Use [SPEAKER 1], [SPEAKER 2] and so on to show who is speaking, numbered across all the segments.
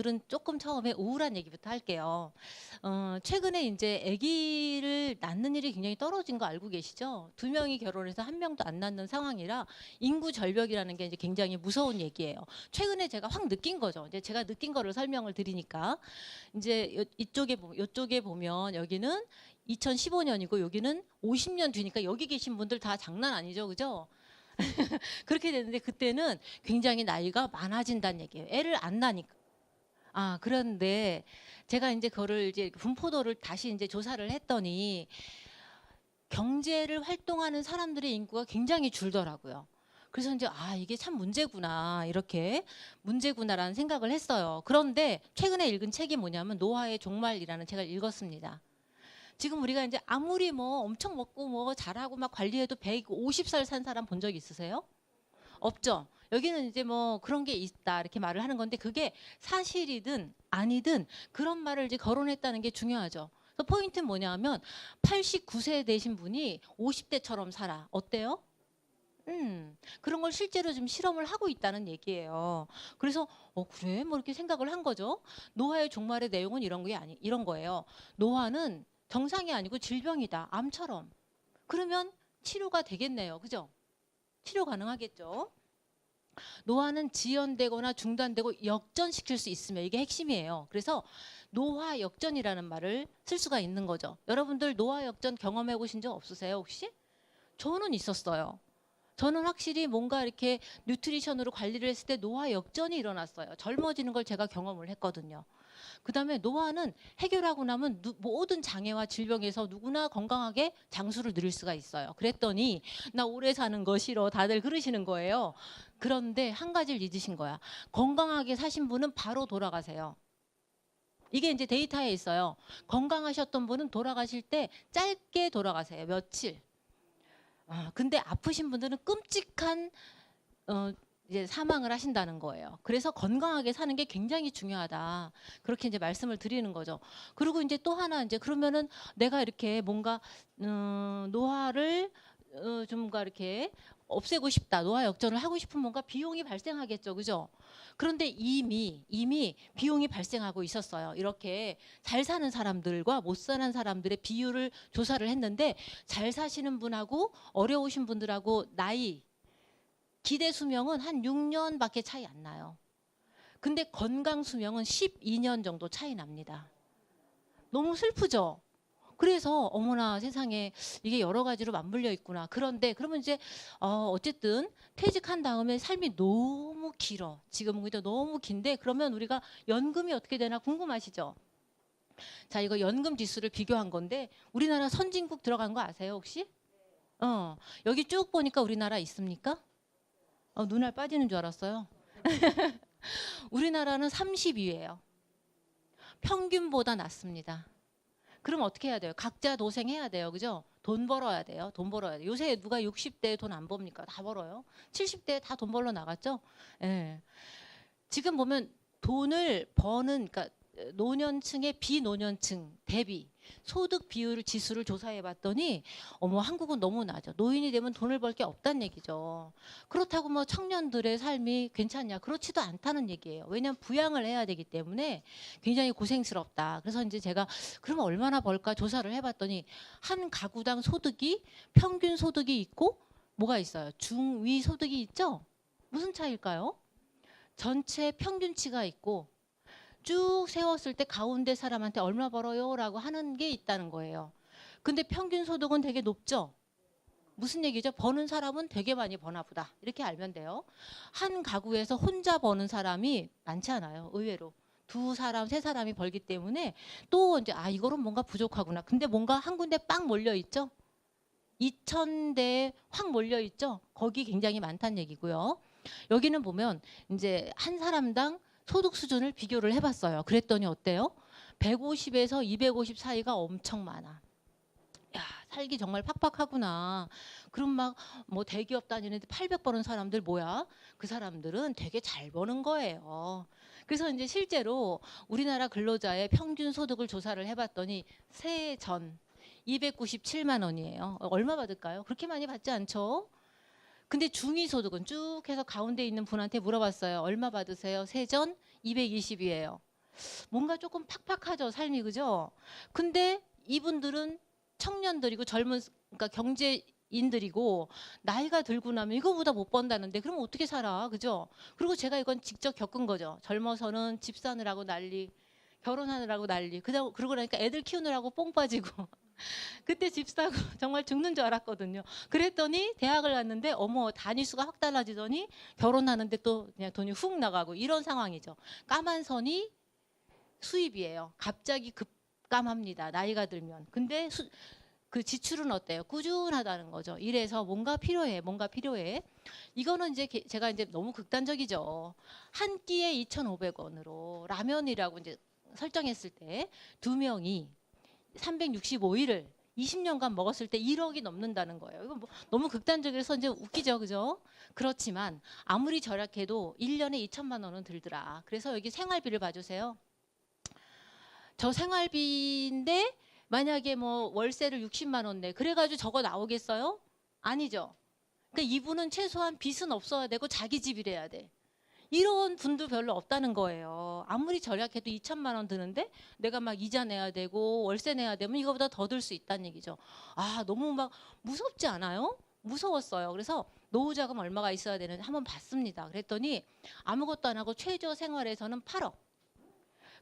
[SPEAKER 1] 오늘은 조금 처음에 우울한 얘기부터 할게요. 최근에 이제 아기를 낳는 일이 굉장히 떨어진 거 알고 계시죠? 2명이 결혼해서 1명도 안 낳는 상황이라 인구 절벽이라는 게 이제 굉장히 무서운 얘기예요. 최근에 제가 확 느낀 거죠. 이제 제가 느낀 거를 설명을 드리니까 이제 이쪽에 보면 여기는 2015년이고 여기는 50년 뒤니까 여기 계신 분들 다 장난 아니죠, 그죠? 그렇게 됐는데 그때는 굉장히 나이가 많아진다는 얘기예요. 애를 안 낳으니까. 그런데 제가 이제 그거를 이제 분포도를 다시 이제 조사를 했더니 경제를 활동하는 사람들의 인구가 굉장히 줄더라고요. 그래서 이제 이게 참 문제구나, 이렇게 문제구나라는 생각을 했어요. 그런데 최근에 읽은 책이 뭐냐면 노화의 종말이라는 책을 읽었습니다. 지금 우리가 이제 아무리 뭐 엄청 먹고 뭐 잘하고 막 관리해도 150살 산 사람 본 적 있으세요? 없죠. 여기는 이제 뭐 그런 게 있다 이렇게 말을 하는 건데 그게 사실이든 아니든 그런 말을 이제 거론했다는 게 중요하죠. 그래서 포인트는 뭐냐면 89세 되신 분이 50대처럼 살아. 어때요? 그런 걸 실제로 좀 실험을 하고 있다는 얘기예요. 그래서 그래? 뭐 이렇게 생각을 한 거죠. 노화의 종말의 내용은 이런 거예요. 노화는 정상이 아니고 질병이다. 암처럼. 그러면 치료가 되겠네요. 그죠? 치료 가능하겠죠. 노화는 지연되거나 중단되고 역전시킬 수 있으며 이게 핵심이에요. 그래서 노화 역전이라는 말을 쓸 수가 있는 거죠. 여러분들 노화 역전 경험해 보신 적 없으세요 혹시? 저는 있었어요. 저는 확실히 뭔가 이렇게 뉴트리션으로 관리를 했을 때 노화 역전이 일어났어요. 젊어지는 걸 제가 경험을 했거든요. 그다음에 노화는 해결하고 나면 모든 장애와 질병에서 누구나 건강하게 장수를 누릴 수가 있어요. 그랬더니 나 오래 사는 거 싫어 다들 그러시는 거예요. 그런데 한 가지를 잊으신 거야. 건강하게 사신 분은 바로 돌아가세요. 이게 이제 데이터에 있어요. 건강하셨던 분은 돌아가실 때 짧게 돌아가세요. 며칠. 근데 아프신 분들은 끔찍한 이제 사망을 하신다는 거예요. 그래서 건강하게 사는 게 굉장히 중요하다. 그렇게 이제 말씀을 드리는 거죠. 그리고 이제 또 하나 이제 그러면은 내가 이렇게 뭔가 노화를 좀가 이렇게 없애고 싶다. 노화 역전을 하고 싶은 뭔가 비용이 발생하겠죠. 그죠? 그런데 이미 비용이 발생하고 있었어요. 이렇게 잘 사는 사람들과 못 사는 사람들의 비율을 조사를 했는데 잘 사시는 분하고 어려우신 분들하고 나이 기대 수명은 한 6년밖에 차이 안 나요. 근데 건강 수명은 12년 정도 차이 납니다. 너무 슬프죠? 그래서 어머나 세상에 이게 여러 가지로 맞물려 있구나. 그런데 그러면 이제 어쨌든 퇴직한 다음에 삶이 너무 길어. 지금은 그죠? 너무 긴데 그러면 우리가 연금이 어떻게 되나 궁금하시죠? 자, 이거 연금 지수를 비교한 건데 우리나라 선진국 들어간 거 아세요 혹시? 여기 쭉 보니까 우리나라 있습니까? 눈알 빠지는 줄 알았어요. 우리나라는 32예요. 평균보다 낮습니다. 그럼 어떻게 해야 돼요? 각자 도생해야 돼요. 그죠? 돈 벌어야 돼요. 돈 벌어야 돼요. 요새 누가 60대에 돈 안 법니까? 다 벌어요. 70대에 다 돈 벌러 나갔죠? 예. 지금 보면 돈을 버는, 그러니까 노년층의 비노년층 대비 소득 비율 지수를 조사해 봤더니 어머 한국은 너무 낮아. 노인이 되면 돈을 벌 게 없다는 얘기죠. 그렇다고 뭐 청년들의 삶이 괜찮냐? 그렇지도 않다는 얘기예요. 왜냐하면 부양을 해야 되기 때문에 굉장히 고생스럽다. 그래서 이제 제가 그러면 얼마나 벌까 조사를 해봤더니 한 가구당 소득이 평균 소득이 있고 뭐가 있어요? 중위 소득이 있죠? 무슨 차이일까요? 전체 평균치가 있고 쭉 세웠을 때 가운데 사람한테 얼마 벌어요? 라고 하는 게 있다는 거예요. 근데 평균 소득은 되게 높죠? 무슨 얘기죠? 버는 사람은 되게 많이 버나 보다. 이렇게 알면 돼요. 한 가구에서 혼자 버는 사람이 많지 않아요. 의외로. 2사람, 3사람이 벌기 때문에 또 이제 이거는 뭔가 부족하구나. 근데 뭔가 한 군데 빵 몰려 있죠? 2,000대에 확 몰려 있죠? 거기 굉장히 많다는 얘기고요. 여기는 보면 이제 한 사람당 소득 수준을 비교를 해봤어요. 그랬더니 어때요? 150에서 250 사이가 엄청 많아. 야, 살기 정말 팍팍하구나. 그럼 막 뭐 대기업 다니는데 800 버는 사람들 뭐야? 그 사람들은 되게 잘 버는 거예요. 그래서 이제 실제로 우리나라 근로자의 평균 소득을 조사를 해봤더니 세해 전 297만 원이에요. 얼마 받을까요? 그렇게 많이 받지 않죠? 근데 중위소득은 쭉 해서 가운데 있는 분한테 물어봤어요. 얼마 받으세요? 세전 220이에요. 뭔가 조금 팍팍하죠, 삶이. 그죠? 근데 이분들은 청년들이고 그러니까 경제인들이고 나이가 들고 나면 이거보다 못 번다는데 그럼 어떻게 살아? 그죠? 그리고 제가 이건 직접 겪은 거죠. 젊어서는 집 사느라고 난리, 결혼하느라고 난리. 그러고 나니까 애들 키우느라고 뽕 빠지고 그때 집 사고 정말 죽는 줄 알았거든요. 그랬더니 대학을 갔는데 어머 단위수가 확 달라지더니 결혼하는데 또 그냥 돈이 훅 나가고 이런 상황이죠. 까만 선이 수입이에요. 갑자기 급감합니다. 나이가 들면. 근데 그 지출은 어때요? 꾸준하다는 거죠. 이래서 뭔가 필요해, 뭔가 필요해. 이거는 이제 제가 이제 너무 극단적이죠. 한 끼에 2,500원으로 라면이라고 이제 설정했을 때 두 명이 365일을 20년간 먹었을 때 1억이 넘는다는 거예요. 이거 뭐 너무 극단적이라서 이제 웃기죠, 그죠? 그렇지만 아무리 절약해도 1년에 2천만 원은 들더라. 그래서 여기 생활비를 봐주세요. 저 생활비인데 만약에 뭐 월세를 60만 원 내. 그래가지고 저거 나오겠어요? 아니죠. 그러니까 이분은 최소한 빚은 없어야 되고 자기 집이래야 돼. 이런 분도 별로 없다는 거예요. 아무리 절약해도 2천만 원 드는데 내가 막 이자 내야 되고 월세 내야 되면 이거보다 더 들 수 있다는 얘기죠. 아, 너무 막 무섭지 않아요? 무서웠어요. 그래서 노후자금 얼마가 있어야 되는지 한번 봤습니다. 그랬더니 아무것도 안 하고 최저 생활에서는 8억.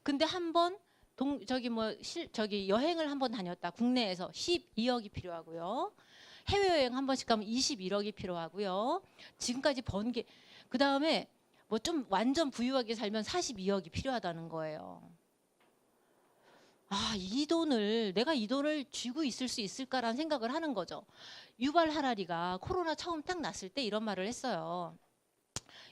[SPEAKER 1] 근데 한번 저기 여행을 한번 다녔다. 국내에서 12억이 필요하고요. 해외여행 한 번씩 가면 21억이 필요하고요. 지금까지 번 게, 그 다음에 뭐 좀 완전 부유하게 살면 42억이 필요하다는 거예요. 아, 내가 이 돈을 쥐고 있을 수 있을까라는 생각을 하는 거죠. 유발 하라리가 코로나 처음 딱 났을 때 이런 말을 했어요.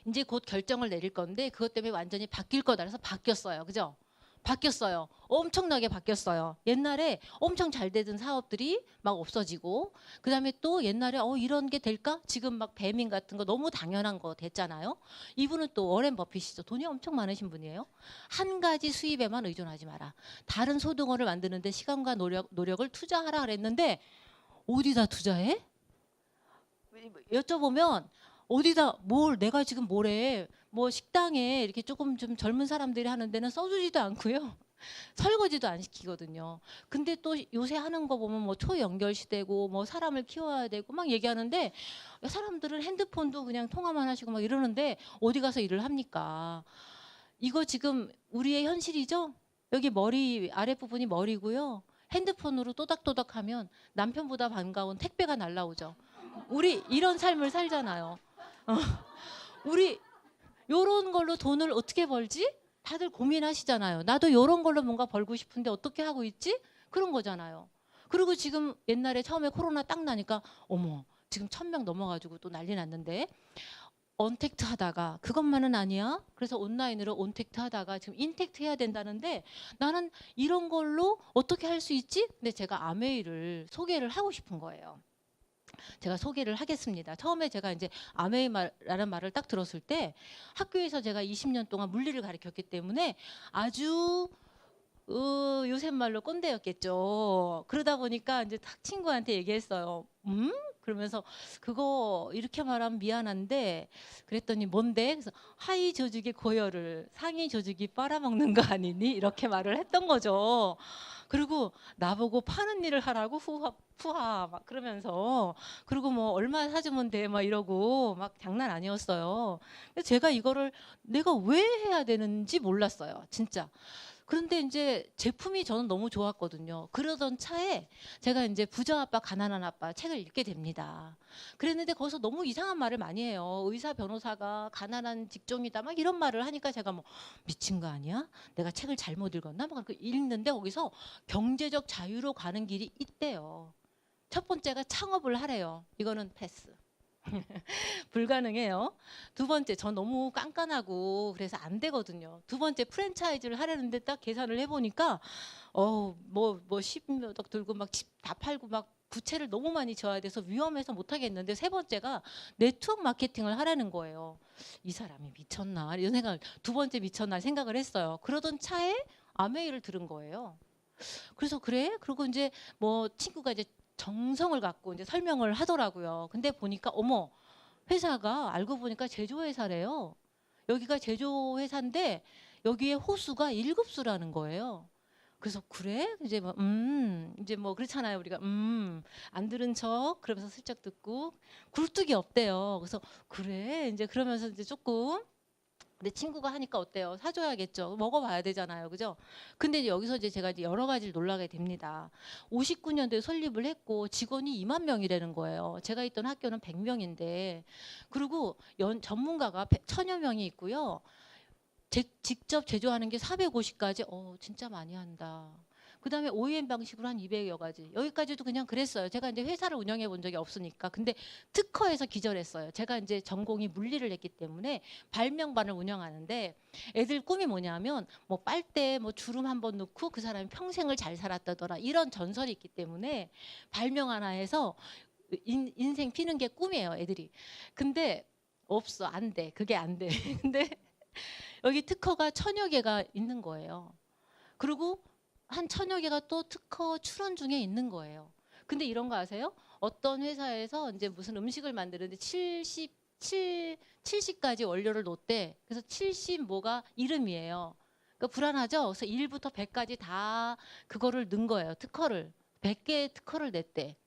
[SPEAKER 1] 이제 곧 결정을 내릴 건데 그것 때문에 완전히 바뀔 거다. 그래서 바뀌었어요. 그죠? 바뀌었어요. 엄청나게 바뀌었어요. 옛날에 엄청 잘 되던 사업들이 막 없어지고 그다음에 또 옛날에 이런 게 될까? 지금 막 배민 같은 거 너무 당연한 거 됐잖아요. 이분은 또 워렌 버핏이죠. 돈이 엄청 많으신 분이에요. 한 가지 수입에만 의존하지 마라. 다른 소득원을 만드는데 시간과 노력을 투자하라 그랬는데 어디다 투자해? 여쭤보면 어디다 내가 지금 뭐래? 뭐 식당에 이렇게 조금 좀 젊은 사람들이 하는 데는 써주지도 않고요. 설거지도 안 시키거든요. 근데 또 요새 하는 거 보면 뭐 초연결 시대고 뭐 사람을 키워야 되고 막 얘기하는데 사람들은 핸드폰도 그냥 통화만 하시고 막 이러는데 어디 가서 일을 합니까? 이거 지금 우리의 현실이죠? 여기 머리 아랫부분이 머리고요. 핸드폰으로 또닥또닥하면 남편보다 반가운 택배가 날라오죠. 우리 이런 삶을 살잖아요. 우리 요런 걸로 돈을 어떻게 벌지? 다들 고민하시잖아요. 나도 요런 걸로 뭔가 벌고 싶은데 어떻게 하고 있지? 그런 거잖아요. 그리고 지금 옛날에 처음에 코로나 딱 나니까 어머 지금 1,000명 넘어가지고 또 난리 났는데 언택트 하다가 그것만은 아니야. 그래서 온라인으로 온택트 하다가 지금 인택트 해야 된다는데 나는 이런 걸로 어떻게 할 수 있지? 근데 제가 아메이를 소개를 하고 싶은 거예요. 제가 소개를 하겠습니다. 처음에 제가 이제 아메이라는 말을 딱 들었을 때 학교에서 제가 20년 동안 물리를 가르쳤기 때문에 아주 요새 말로 꼰대였겠죠. 그러다 보니까 이제 딱 친구한테 얘기했어요. 그러면서 그거 이렇게 말하면 미안한데 그랬더니 뭔데? 그래서 하위 조직의 고열을 상위 조직이 빨아먹는 거 아니니? 이렇게 말을 했던 거죠. 그리고 나보고 파는 일을 하라고 푸하 막 그러면서 그리고 뭐 얼마 사주면 돼 막 이러고 막 장난 아니었어요. 제가 이거를 내가 왜 해야 되는지 몰랐어요. 진짜. 그런데 이제 제품이 저는 너무 좋았거든요. 그러던 차에 제가 이제 부자 아빠 가난한 아빠 책을 읽게 됩니다. 그랬는데 거기서 너무 이상한 말을 많이 해요. 의사 변호사가 가난한 직종이다 막 이런 말을 하니까 제가 뭐 미친 거 아니야? 내가 책을 잘못 읽었나? 막 읽는데 거기서 경제적 자유로 가는 길이 있대요. 첫 번째가 창업을 하래요. 이거는 패스. 불가능해요. 두 번째, 전 너무 깐깐하고 그래서 안 되거든요. 두 번째, 프랜차이즈를 하려는데 딱 계산을 해보니까 뭐 10몇 억 들고 막 집 다 팔고 막 부채를 너무 많이 져야 돼서 위험해서 못 하겠는데 세 번째가 네트워크 마케팅을 하라는 거예요. 이 사람이 미쳤나 이런 생각을 두 번째 미쳤나 생각을 했어요. 그러던 차에 아메이를 들은 거예요. 그래서 그래? 그리고 이제 뭐 친구가 이제 정성을 갖고 이제 설명을 하더라고요. 근데 보니까 어머 회사가 알고 보니까 제조회사래요. 여기가 제조회사인데 여기에 호수가 1급수라는 거예요. 그래서 그래? 이제 뭐 그렇잖아요. 우리가 안 들은 척 그러면서 슬쩍 듣고 굴뚝이 없대요. 그래서 그래? 이제 그러면서 이제 조금 내 친구가 하니까 어때요? 사줘야겠죠. 먹어봐야 되잖아요. 그죠? 근데 여기서 이제 제가 이제 여러 가지를 놀라게 됩니다. 59년도에 설립을 했고 직원이 2만 명이라는 거예요. 제가 있던 학교는 100명인데 그리고 전문가가 1000여 명이 있고요. 직접 제조하는 게 450가지. 진짜 많이 한다. 그다음에 OEM 방식으로 한 200여 가지. 여기까지도 그냥 그랬어요. 제가 이제 회사를 운영해 본 적이 없으니까. 근데 특허에서 기절했어요. 제가 이제 전공이 물리를 했기 때문에 발명반을 운영하는데 애들 꿈이 뭐냐면 뭐 빨대 뭐 주름 한번 넣고 그 사람이 평생을 잘 살았다더라. 이런 전설이 있기 때문에 발명 하나 해서 인생 피는 게 꿈이에요, 애들이. 근데 없어. 안 돼. 그게 안 돼. 근데 여기 특허가 1000여 개가 있는 거예요. 그리고 한 1000여 개가 또 특허 출원 중에 있는 거예요. 근데 이런 거 아세요? 어떤 회사에서 이제 무슨 음식을 만드는데 70가지 원료를 넣었대. 그래서 70 뭐가 이름이에요. 그러니까 불안하죠? 그래서 1부터 100까지 다 그거를 넣은 거예요. 특허를. 100개의 특허를 냈대.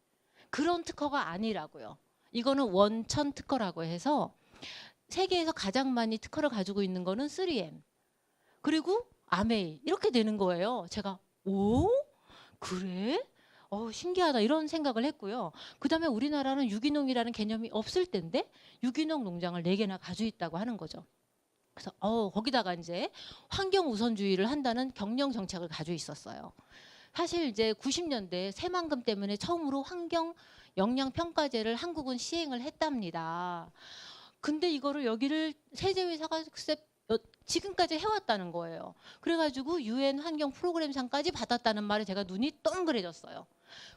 [SPEAKER 1] 그런 특허가 아니라고요. 이거는 원천 특허라고 해서 세계에서 가장 많이 특허를 가지고 있는 거는 3M. 그리고 아메이. 이렇게 되는 거예요. 제가 오? 그래? 신기하다 이런 생각을 했고요. 그다음에 우리나라는 유기농이라는 개념이 없을 텐데 유기농 농장을 4개나 가지고 있다고 하는 거죠. 그래서 거기다가 이제 환경 우선주의를 한다는 경영 정책을 가지고 있었어요. 사실 이제 90년대 새만금 때문에 처음으로 환경 영양 평가제를 한국은 시행을 했답니다. 근데 이거를 여기를 세제회사가 글쎄 지금까지 해왔다는 거예요. 그래가지고 UN 환경 프로그램상까지 받았다는 말에 제가 눈이 동그래졌어요.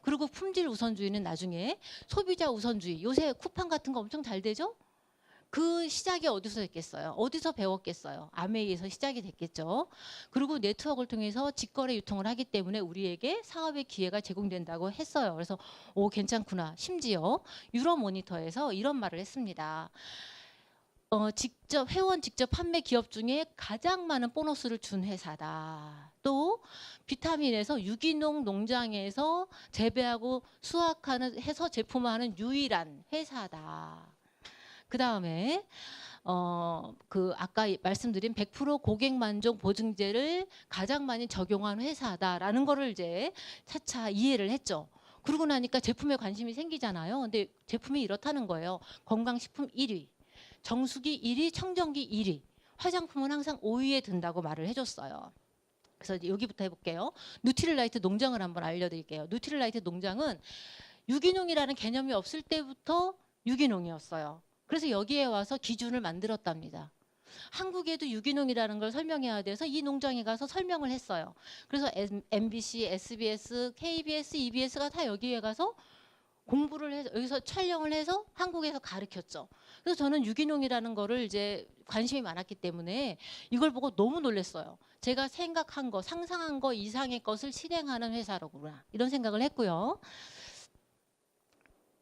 [SPEAKER 1] 그리고 품질 우선주의는 나중에 소비자 우선주의. 요새 쿠팡 같은 거 엄청 잘 되죠? 그 시작이 어디서 됐겠어요? 어디서 배웠겠어요? 아메이에서 시작이 됐겠죠. 그리고 네트워크를 통해서 직거래 유통을 하기 때문에 우리에게 사업의 기회가 제공된다고 했어요. 그래서 괜찮구나. 심지어 유로모니터에서 이런 말을 했습니다. 회원 직접 판매 기업 중에 가장 많은 보너스를 준 회사다. 또 비타민에서 유기농 농장에서 재배하고 수확하는 해서 제품화하는 유일한 회사다. 그 다음에 아까 말씀드린 100% 고객 만족 보증제를 가장 많이 적용한 회사다라는 거를 이제 차차 이해를 했죠. 그러고 나니까 제품에 관심이 생기잖아요. 근데 제품이 이렇다는 거예요. 건강식품 1위. 정수기 1위, 청정기 1위. 화장품은 항상 5위에 든다고 말을 해줬어요. 그래서 여기부터 해볼게요. 누트릴라이트 농장을 한번 알려드릴게요. 누트릴라이트 농장은 유기농이라는 개념이 없을 때부터 유기농이었어요. 그래서 여기에 와서 기준을 만들었답니다. 한국에도 유기농이라는 걸 설명해야 돼서 이 농장에 가서 설명을 했어요. 그래서 MBC, SBS, KBS, EBS가 다 여기에 가서 공부를 해서 여기서 촬영을 해서 한국에서 가르쳤죠. 그래서 저는 유기농이라는 거를 이제 관심이 많았기 때문에 이걸 보고 너무 놀랐어요. 제가 생각한 거, 상상한 거 이상의 것을 실행하는 회사로구나 이런 생각을 했고요.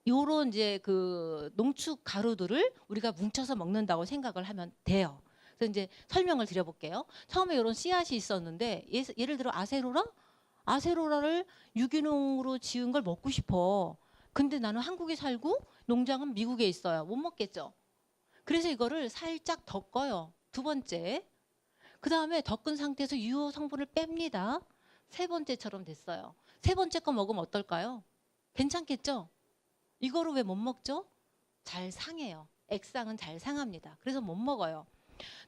[SPEAKER 1] 요런 이제 그 농축 가루들을 우리가 뭉쳐서 먹는다고 생각을 하면 돼요. 그래서 이제 설명을 드려볼게요. 처음에 이런 씨앗이 있었는데 예를 들어 아세로라를 유기농으로 지은 걸 먹고 싶어. 근데 나는 한국에 살고 농장은 미국에 있어요. 못 먹겠죠. 그래서 이거를 살짝 덮어요. 두 번째. 그 다음에 덮은 상태에서 유효 성분을 뺍니다. 세 번째처럼 됐어요. 세 번째 거 먹으면 어떨까요? 괜찮겠죠? 이거를 왜 못 먹죠? 잘 상해요. 액상은 잘 상합니다. 그래서 못 먹어요.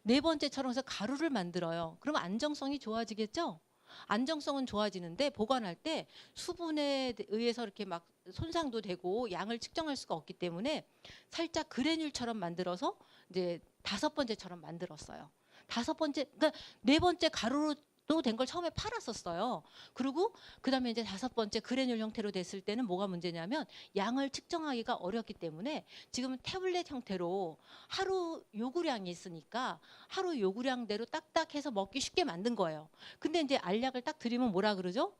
[SPEAKER 1] 네 번째처럼 해서 가루를 만들어요. 그럼 안정성이 좋아지겠죠? 안정성은 좋아지는데 보관할 때 수분에 의해서 이렇게 막 손상도 되고 양을 측정할 수가 없기 때문에 살짝 그래듈처럼 만들어서 이제 5번째처럼 만들었어요. 그러니까 4번째 가루로 또 된 걸 처음에 팔았었어요. 그리고 그다음에 이제 5번째 그래듈 형태로 됐을 때는 뭐가 문제냐면 양을 측정하기가 어렵기 때문에 지금은 태블릿 형태로 하루 요구량이 있으니까 하루 요구량대로 딱딱해서 먹기 쉽게 만든 거예요. 근데 이제 알약을 딱 드리면 뭐라 그러죠?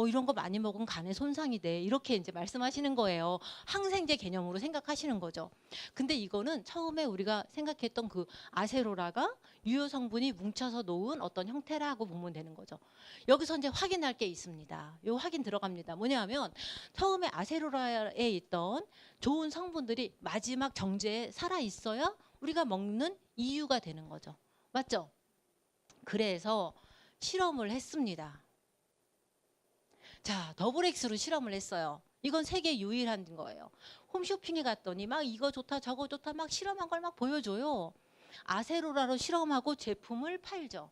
[SPEAKER 1] 이런 거 많이 먹으면 간에 손상이 돼. 이렇게 이제 말씀하시는 거예요. 항생제 개념으로 생각하시는 거죠. 근데 이거는 처음에 우리가 생각했던 그 아세로라가 유효 성분이 뭉쳐서 놓은 어떤 형태라고 보면 되는 거죠. 여기서 이제 확인할 게 있습니다. 요 확인 들어갑니다. 뭐냐면 처음에 아세로라에 있던 좋은 성분들이 마지막 정제에 살아 있어야 우리가 먹는 이유가 되는 거죠. 맞죠? 그래서 실험을 했습니다. 자, 더블 X로 실험을 했어요. 이건 세계 유일한 거예요. 홈쇼핑에 갔더니 막 이거 좋다 저거 좋다 막 실험한 걸 막 보여줘요. 아세로라로 실험하고 제품을 팔죠.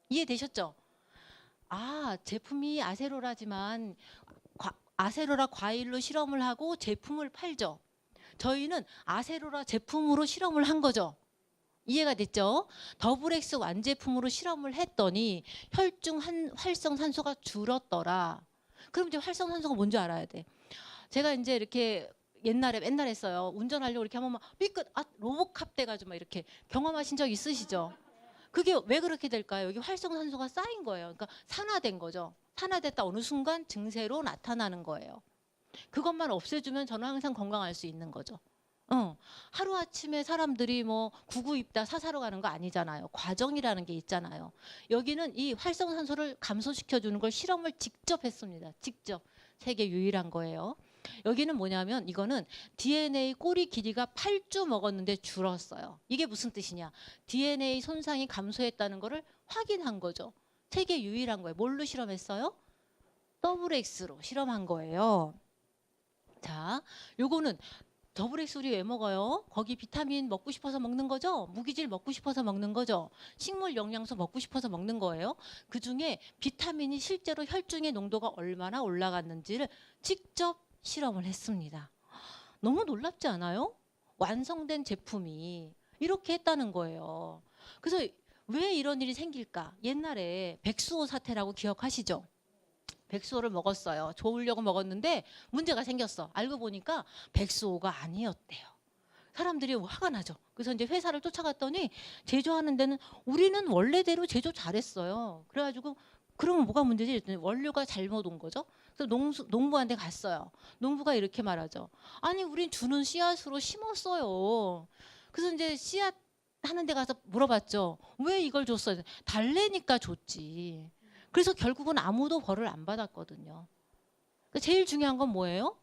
[SPEAKER 1] 이해되셨죠? 아, 제품이 아세로라지만 아세로라 과일로 실험을 하고 제품을 팔죠. 저희는 아세로라 제품으로 실험을 한 거죠. 이해가 됐죠? 더블 X 완제품으로 실험을 했더니 혈중 활성산소가 줄었더라. 그럼 이제 활성산소가 뭔지 알아야 돼. 제가 이제 이렇게 옛날에 맨날 했어요. 운전하려고 이렇게 하면 막 삐끗 로봇캅 돼가지고 막 이렇게 경험하신 적 있으시죠? 그게 왜 그렇게 될까요? 여기 활성산소가 쌓인 거예요. 그러니까 산화된 거죠. 산화됐다 어느 순간 증세로 나타나는 거예요. 그것만 없애주면 저는 항상 건강할 수 있는 거죠. 하루아침에 사람들이 뭐 구구 입다 사사로 가는 거 아니잖아요. 과정이라는 게 있잖아요. 여기는 이 활성산소를 감소시켜주는 걸 실험을 직접 했습니다. 직접. 세계 유일한 거예요. 여기는 뭐냐면 이거는 DNA 꼬리 길이가 8주 먹었는데 줄었어요. 이게 무슨 뜻이냐. DNA 손상이 감소했다는 거를 확인한 거죠. 세계 유일한 거예요. 뭘로 실험했어요? 더블 X로 실험한 거예요. 자, 요거는 더블 X 우리 왜 먹어요? 거기 비타민 먹고 싶어서 먹는 거죠? 무기질 먹고 싶어서 먹는 거죠? 식물 영양소 먹고 싶어서 먹는 거예요? 그중에 비타민이 실제로 혈중의 농도가 얼마나 올라갔는지를 직접 실험을 했습니다. 너무 놀랍지 않아요? 완성된 제품이 이렇게 했다는 거예요. 그래서 왜 이런 일이 생길까? 옛날에 백수호 사태라고 기억하시죠? 백수호를 먹었어요. 좋으려고 먹었는데 문제가 생겼어. 알고 보니까 백수호가 아니었대요. 사람들이 화가 나죠. 그래서 이제 회사를 쫓아갔더니 제조하는 데는 우리는 원래대로 제조 잘했어요. 그래가지고 그러면 뭐가 문제지? 그랬더니 원료가 잘못 온 거죠. 그래서 농부한테 갔어요. 농부가 이렇게 말하죠. 아니 우린 주는 씨앗으로 심었어요. 그래서 이제 씨앗 하는 데 가서 물어봤죠. 왜 이걸 줬어요? 달래니까 줬지. 그래서 결국은 아무도 벌을 안 받았거든요. 제일 중요한 건 뭐예요?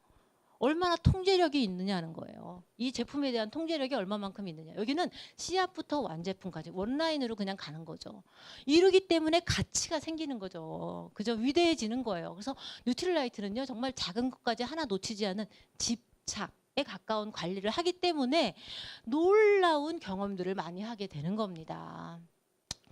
[SPEAKER 1] 얼마나 통제력이 있느냐는 거예요. 이 제품에 대한 통제력이 얼마만큼 있느냐. 여기는 씨앗부터 완제품까지 원라인으로 그냥 가는 거죠. 이러기 때문에 가치가 생기는 거죠. 그죠? 위대해지는 거예요. 그래서 뉴트릴라이트는요. 정말 작은 것까지 하나 놓치지 않은 집착에 가까운 관리를 하기 때문에 놀라운 경험들을 많이 하게 되는 겁니다.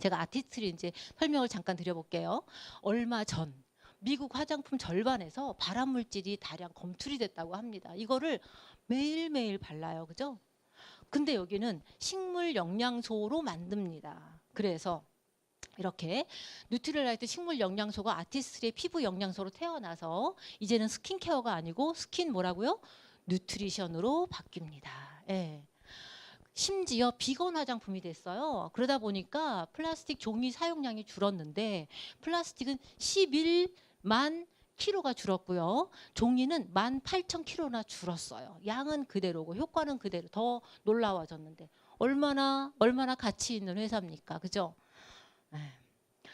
[SPEAKER 1] 제가 아티스트를 이제 설명을 잠깐 드려볼게요. 얼마 전 미국 화장품 절반에서 발암 물질이 다량 검출이 됐다고 합니다. 이거를 매일매일 발라요. 그죠? 근데 여기는 식물 영양소로 만듭니다. 그래서 이렇게 뉴트릴라이트 식물 영양소가 아티스트의 피부 영양소로 태어나서 이제는 스킨케어가 아니고 스킨 뭐라고요? 뉴트리션으로 바뀝니다. 예. 심지어 비건 화장품이 됐어요. 그러다 보니까 플라스틱 종이 사용량이 줄었는데 플라스틱은 11만 키로가 줄었고요. 종이는 18,000키로나 줄었어요. 양은 그대로고 효과는 그대로 더 놀라워졌는데 얼마나 가치 있는 회사입니까? 그죠?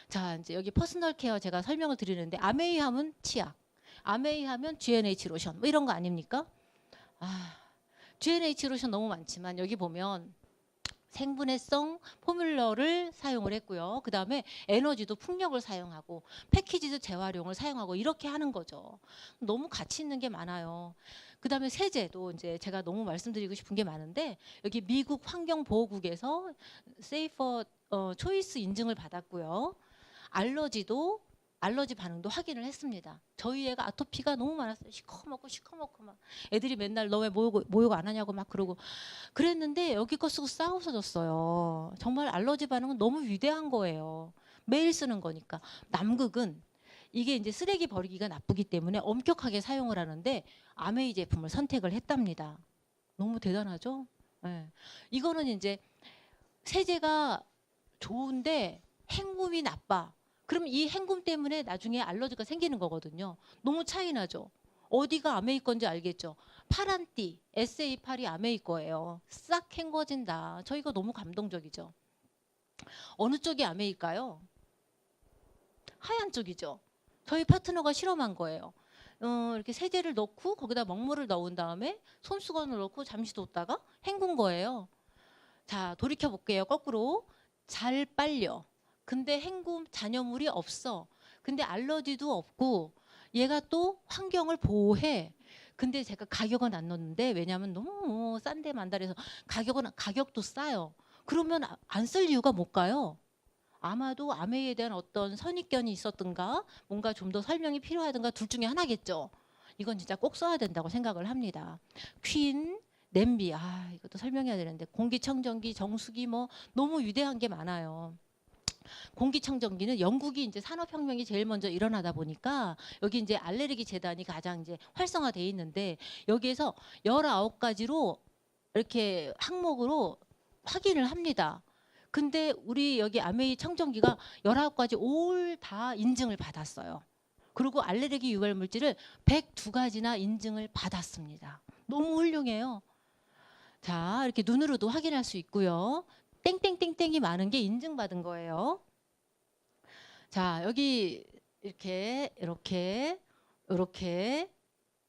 [SPEAKER 1] 자, 이제 여기 퍼스널 케어 제가 설명을 드리는데 아메이 하면 치약, 아메이 하면 GNH 로션 뭐 이런 거 아닙니까? GNH 로션 너무 많지만 여기 보면 생분해성 포뮬러를 사용을 했고요. 그 다음에 에너지도 풍력을 사용하고 패키지도 재활용을 사용하고 이렇게 하는 거죠. 너무 가치 있는 게 많아요. 그 다음에 세제도 이제 제가 너무 말씀드리고 싶은 게 많은데 여기 미국 환경보호국에서 세이퍼 초이스 인증을 받았고요. 알러지 반응도 확인을 했습니다. 저희 애가 아토피가 너무 많았어요. 시커멓고 막 애들이 맨날 너 왜 모욕 안 하냐고 막 그러고 그랬는데 여기 거 쓰고 싸우셔졌어요. 정말 알러지 반응은 너무 위대한 거예요. 매일 쓰는 거니까. 남극은 이게 이제 쓰레기 버리기가 나쁘기 때문에 엄격하게 사용을 하는데 아메이 제품을 선택을 했답니다. 너무 대단하죠? 네. 이거는 이제 세제가 좋은데 행움이 나빠. 그럼 이 헹굼 때문에 나중에 알러지가 생기는 거거든요. 너무 차이 나죠. 어디가 아메이 건지 알겠죠. 파란 띠 SA8이 아메이 거예요. 싹 헹궈진다. 저 이거 너무 감동적이죠. 어느 쪽이 아메이일까요? 하얀 쪽이죠. 저희 파트너가 실험한 거예요. 이렇게 세제를 넣고 거기다 먹물을 넣은 다음에 손수건을 넣고 잠시 뒀다가 헹군 거예요. 자, 돌이켜 볼게요. 거꾸로. 잘 빨려. 근데 헹굼 잔여물이 없어. 근데 알러지도 없고 얘가 또 환경을 보호해. 근데 제가 가격은 안 넣었는데 왜냐하면 너무 싼데 만달해서 가격도 싸요. 그러면 안 쓸 이유가 뭘까요? 아마도 아메이에 대한 어떤 선입견이 있었던가 뭔가 좀 더 설명이 필요하던가 둘 중에 하나겠죠. 이건 진짜 꼭 써야 된다고 생각을 합니다. 퀸, 냄비, 이것도 설명해야 되는데 공기청정기, 정수기 뭐 너무 위대한 게 많아요. 공기청정기는 영국이 이제 산업혁명이 제일 먼저 일어나다 보니까 여기 이제 알레르기 재단이 가장 이제 활성화돼 있는데 여기에서 19가지로 이렇게 항목으로 확인을 합니다. 근데 우리 여기 아메이 청정기가 19가지 올 다 인증을 받았어요. 그리고 알레르기 유발 물질을 102가지나 인증을 받았습니다. 너무 훌륭해요. 자, 이렇게 눈으로도 확인할 수 있고요. 땡땡땡땡이 많은 게 인증받은 거예요. 자, 여기 이렇게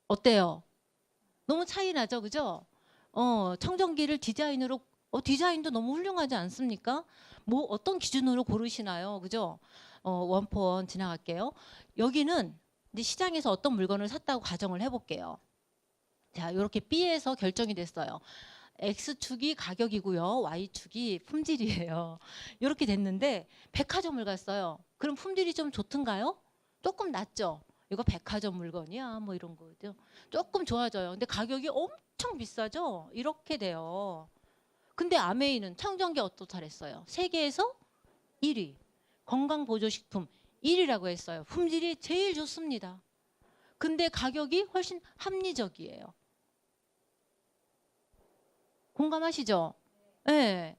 [SPEAKER 1] 어때요? 너무 차이 나죠, 그죠? 청정기를 디자인으로 디자인도 너무 훌륭하지 않습니까? 뭐 어떤 기준으로 고르시나요, 그죠? 원포원 지나갈게요. 여기는 이제 시장에서 어떤 물건을 샀다고 가정을 해볼게요. 자, 이렇게 B에서 결정이 됐어요. X축이 가격이고요. Y축이 품질이에요. 이렇게 됐는데 백화점을 갔어요. 그럼 품질이 좀 좋던가요? 조금 낫죠. 이거 백화점 물건이야 뭐 이런 거죠. 조금 좋아져요. 근데 가격이 엄청 비싸죠. 이렇게 돼요. 근데 아메이는 청정기 어떻다랬어요? 세계에서 1위. 건강보조식품 1위라고 했어요. 품질이 제일 좋습니다. 근데 가격이 훨씬 합리적이에요. 공감하시죠? 네.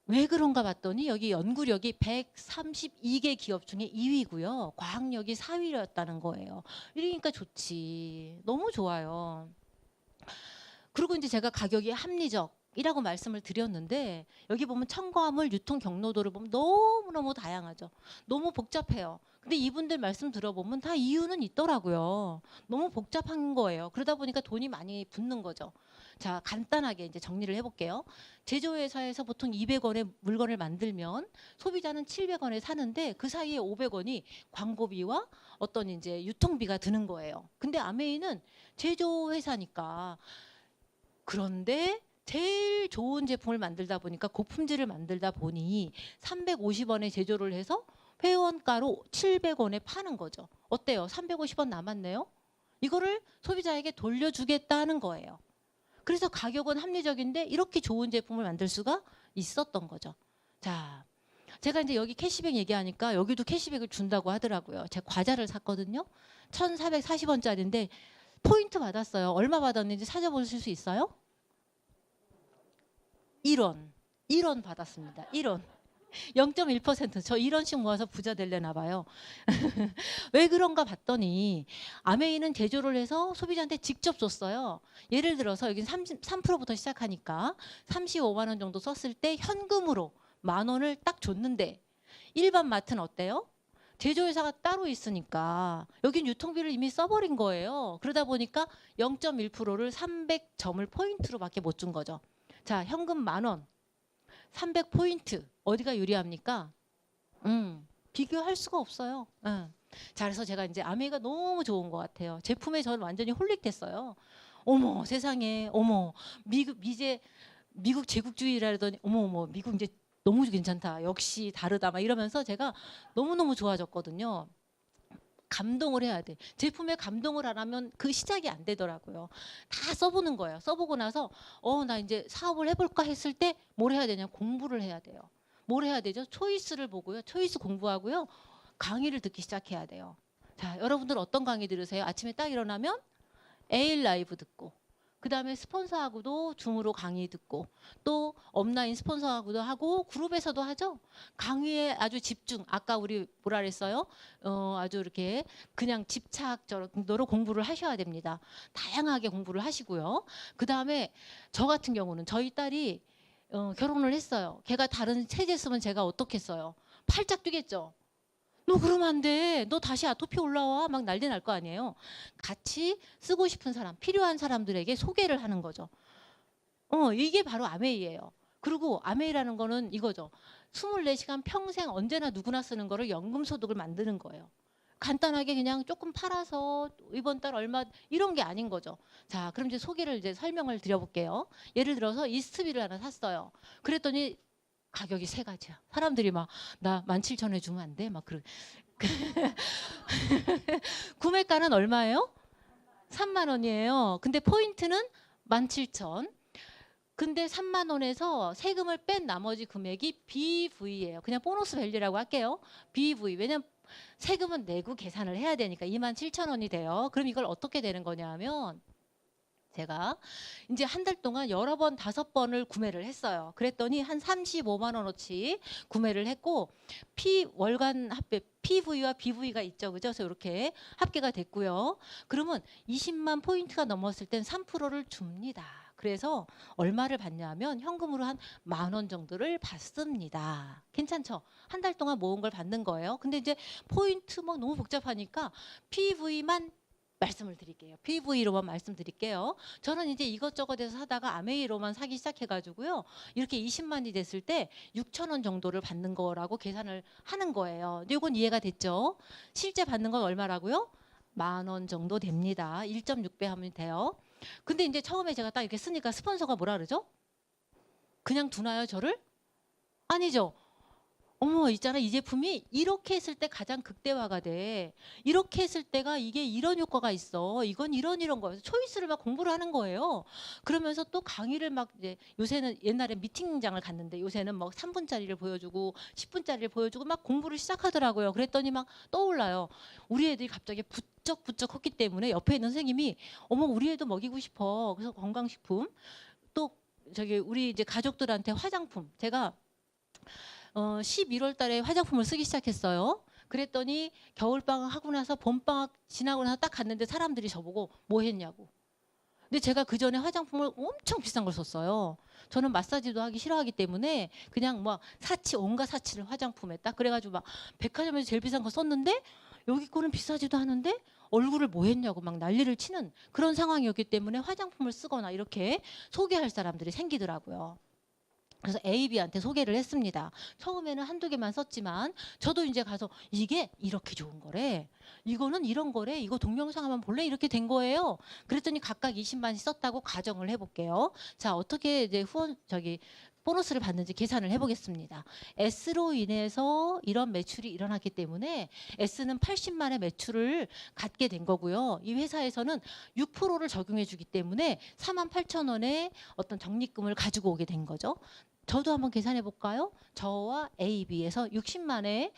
[SPEAKER 1] 왜 그런가 봤더니 여기 연구력이 132개 기업 중에 2위고요. 과학력이 4위였다는 거예요. 이러니까 좋지. 너무 좋아요. 그리고 이제 제가 가격이 합리적이라고 말씀을 드렸는데 여기 보면 첨가물 유통 경로도를 보면 너무너무 다양하죠. 너무 복잡해요. 근데 이분들 말씀 들어보면 다 이유는 있더라고요. 너무 복잡한 거예요. 그러다 보니까 돈이 많이 붙는 거죠. 자, 간단하게 이제 정리를 해볼게요. 제조회사에서 보통 200원에 물건을 만들면 소비자는 700원에 사는데 그 사이에 500원이 광고비와 어떤 이제 유통비가 드는 거예요. 근데 아메이는 제조회사니까 그런데 제일 좋은 제품을 만들다 보니까 고품질을 만들다 보니 350원에 제조를 해서 회원가로 700원에 파는 거죠. 어때요? 350원 남았네요. 이거를 소비자에게 돌려주겠다는 거예요. 그래서 가격은 합리적인데 이렇게 좋은 제품을 만들 수가 있었던 거죠. 자, 제가 이제 여기 캐시백 얘기하니까 여기도 캐시백을 준다고 하더라고요. 제가 과자를 샀거든요. 1,440원짜리인데 포인트 받았어요. 얼마 받았는지 찾아보실 수 있어요? 1원 받았습니다. 1원. 0.1%. 저 1원씩 모아서 부자 되려나 봐요. 왜 그런가 봤더니 아메이는 제조를 해서 소비자한테 직접 줬어요. 예를 들어서 여기 33%부터 시작하니까 35만 원 정도 썼을 때 현금으로 10,000원을 딱 줬는데 일반 마트는 어때요? 제조회사가 따로 있으니까 여긴 유통비를 이미 써버린 거예요. 그러다 보니까 0.1%를 300점을 포인트로밖에 못 준 거죠. 자, 현금 10,000원. 300포인트 어디가 유리합니까? 비교할 수가 없어요. 자, 그래서 제가 이제 아메이가 너무 좋은 것 같아요. 제품에 저는 완전히 홀릭됐어요. 어머 세상에, 어머 미국 제국주의라더니 어머 미국 이제 너무 괜찮다. 역시 다르다 막 이러면서 제가 너무너무 좋아졌거든요. 감동을 해야 돼. 제품에 감동을 안 하면 그 시작이 안 되더라고요. 다 써보는 거예요. 써보고 나서 나 이제 사업을 해볼까 했을 때 뭘 해야 되냐? 공부를 해야 돼요. 뭘 해야 되죠? 초이스를 보고요. 초이스 공부하고요. 강의를 듣기 시작해야 돼요. 자, 여러분들 어떤 강의 들으세요? 아침에 딱 일어나면 에일 라이브 듣고 그다음에 스폰서하고도 줌으로 강의 듣고 또 업라인 스폰서하고도 하고 그룹에서도 하죠. 강의에 아주 집중. 아까 우리 뭐라 그랬어요? 아주 이렇게 그냥 집착적으로 공부를 하셔야 됩니다. 다양하게 공부를 하시고요. 그다음에 저 같은 경우는 저희 딸이 결혼을 했어요. 걔가 다른 체제 쓰면 제가 어떻겠어요? 팔짝 뛰겠죠. 너 그러면 안 돼. 너 다시 아토피 올라와. 막 난리 날 거 아니에요. 같이 쓰고 싶은 사람, 필요한 사람들에게 소개를 하는 거죠. 이게 바로 아메이예요. 그리고 아메이라는 거는 이거죠. 24시간 평생 언제나 누구나 쓰는 거를 연금소득을 만드는 거예요. 간단하게 그냥 조금 팔아서 이번 달 얼마 이런 게 아닌 거죠. 자, 그럼 이제 소개를 이제 설명을 드려볼게요. 예를 들어서 이스트비를 하나 샀어요. 그랬더니 가격이 세 가지야. 사람들이 막 나 17,000원에 주면 안 돼? 막 그런. 구매가는 얼마예요? 3만 원이에요. 근데 포인트는 17,000. 근데 3만 원에서 세금을 뺀 나머지 금액이 BV예요. 그냥 보너스 밸류라고 할게요. BV. 왜냐면 세금은 내고 계산을 해야 되니까 27,000원이 돼요. 그럼 이걸 어떻게 되는 거냐면 제가 이제 한 달 동안 여러 번 5번을 구매를 했어요. 그랬더니 한 35만 원어치 구매를 했고 월간 합계 PV와 BV가 있죠. 그죠? 그래서 이렇게 합계가 됐고요. 그러면 20만 포인트가 넘었을 땐 3%를 줍니다. 그래서 얼마를 받냐면 현금으로 한 10,000원 정도를 받습니다. 괜찮죠? 한 달 동안 모은 걸 받는 거예요. 근데 이제 포인트 뭐 너무 복잡하니까 PV만 말씀을 드릴게요. PV로만 말씀드릴게요. 저는 이제 이것저것에서 사다가 아메이로만 사기 시작해가지고요. 이렇게 20만이 됐을 때 6,000원 정도를 받는 거라고 계산을 하는 거예요. 이건 이해가 됐죠? 실제 받는 건 얼마라고요? 10,000원 정도 됩니다. 1.6배 하면 돼요. 근데 이제 처음에 제가 딱 이렇게 쓰니까 스폰서가 뭐라 그러죠? 그냥 두나요, 저를? 아니죠. 어머, 있잖아. 이 제품이 이렇게 했을 때 가장 극대화가 돼. 이렇게 했을 때가 이게 이런 효과가 있어. 이건 이런 거예요. 초이스를 막 공부를 하는 거예요. 그러면서 또 강의를 막 이제 요새는 옛날에 미팅장을 갔는데 요새는 막 3분짜리를 보여주고 10분짜리를 보여주고 막 공부를 시작하더라고요. 그랬더니 막 떠올라요. 우리 애들이 갑자기 부쩍부쩍 컸기 때문에 옆에 있는 선생님이 어머, 우리 애도 먹이고 싶어. 그래서 건강식품 또 저기 우리 이제 가족들한테 화장품 제가 11월 달에 화장품을 쓰기 시작했어요. 그랬더니 겨울방학 하고 나서 봄방학 지나고 나서 딱 갔는데 사람들이 저보고 뭐 했냐고. 근데 제가 그 전에 화장품을 엄청 비싼 걸 썼어요. 저는 마사지도 하기 싫어하기 때문에 그냥 뭐 온갖 사치를 화장품에 딱 그래가지고 막 백화점에서 제일 비싼 거 썼는데 여기 거는 비싸지도 않은데 얼굴을 뭐 했냐고 막 난리를 치는 그런 상황이었기 때문에 화장품을 쓰거나 이렇게 소개할 사람들이 생기더라고요. 그래서 AB한테 소개를 했습니다. 처음에는 한두 개만 썼지만 저도 이제 가서 이게 이렇게 좋은 거래. 이거는 이런 거래. 이거 동영상 한번 볼래? 이렇게 된 거예요. 그랬더니 각각 20만씩 썼다고 가정을 해볼게요. 자, 어떻게 이제 보너스를 받는지 계산을 해보겠습니다. S로 인해서 이런 매출이 일어났기 때문에 S는 80만의 매출을 갖게 된 거고요. 이 회사에서는 6%를 적용해 주기 때문에 48,000원의 어떤 적립금을 가지고 오게 된 거죠. 저도 한번 계산해 볼까요? 저와 AB에서 60만의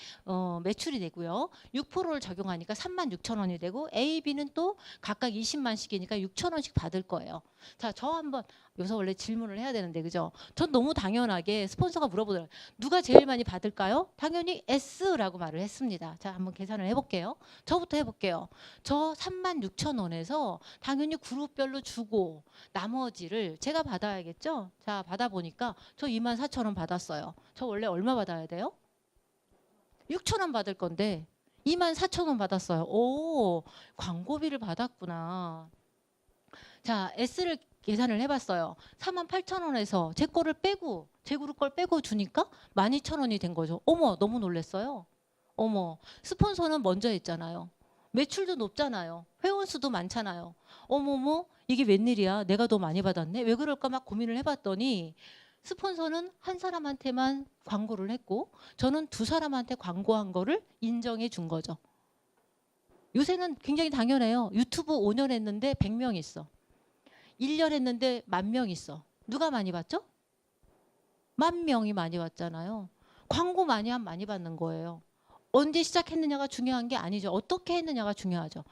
[SPEAKER 1] 매출이 되고요. 6%를 적용하니까 36,000원이 되고 AB는 또 각각 20만씩이니까 6,000원씩 받을 거예요. 자, 저 한번 여기서 원래 질문을 해야 되는데 그죠? 전 너무 당연하게 스폰서가 물어보더라고요. 누가 제일 많이 받을까요? 당연히 S라고 말을 했습니다. 자, 한번 계산을 해볼게요. 저부터 해볼게요. 저 36,000원에서 당연히 그룹별로 주고 나머지를 제가 받아야겠죠? 자, 받아보니까 저 24,000원 받았어요. 저 원래 얼마 받아야 돼요? 6,000원 받을 건데 24,000원 받았어요. 오, 광고비를 받았구나. 자, S를 계산을 해봤어요. 48,000원에서 제 거를 빼고 제 그룹 걸 빼고 주니까 12,000원이 된 거죠. 어머, 너무 놀랐어요. 어머, 스폰서는 먼저 했잖아요. 매출도 높잖아요. 회원 수도 많잖아요. 어머머, 이게 웬일이야? 내가 더 많이 받았네? 왜 그럴까 막 고민을 해봤더니 스폰서는 한 사람한테만 광고를 했고 저는 두 사람한테 광고한 거를 인정해 준 거죠. 요새는 굉장히 당연해요. 유튜브 5년 했는데 100명 있어. 1년 했는데 10,000명 있어. 누가 많이 봤죠? 10,000명이 많이 봤잖아요. 광고 많이 하면 많이 받는 거예요. 언제 시작했느냐가 중요한 게 아니죠. 어떻게 했느냐가 중요하죠.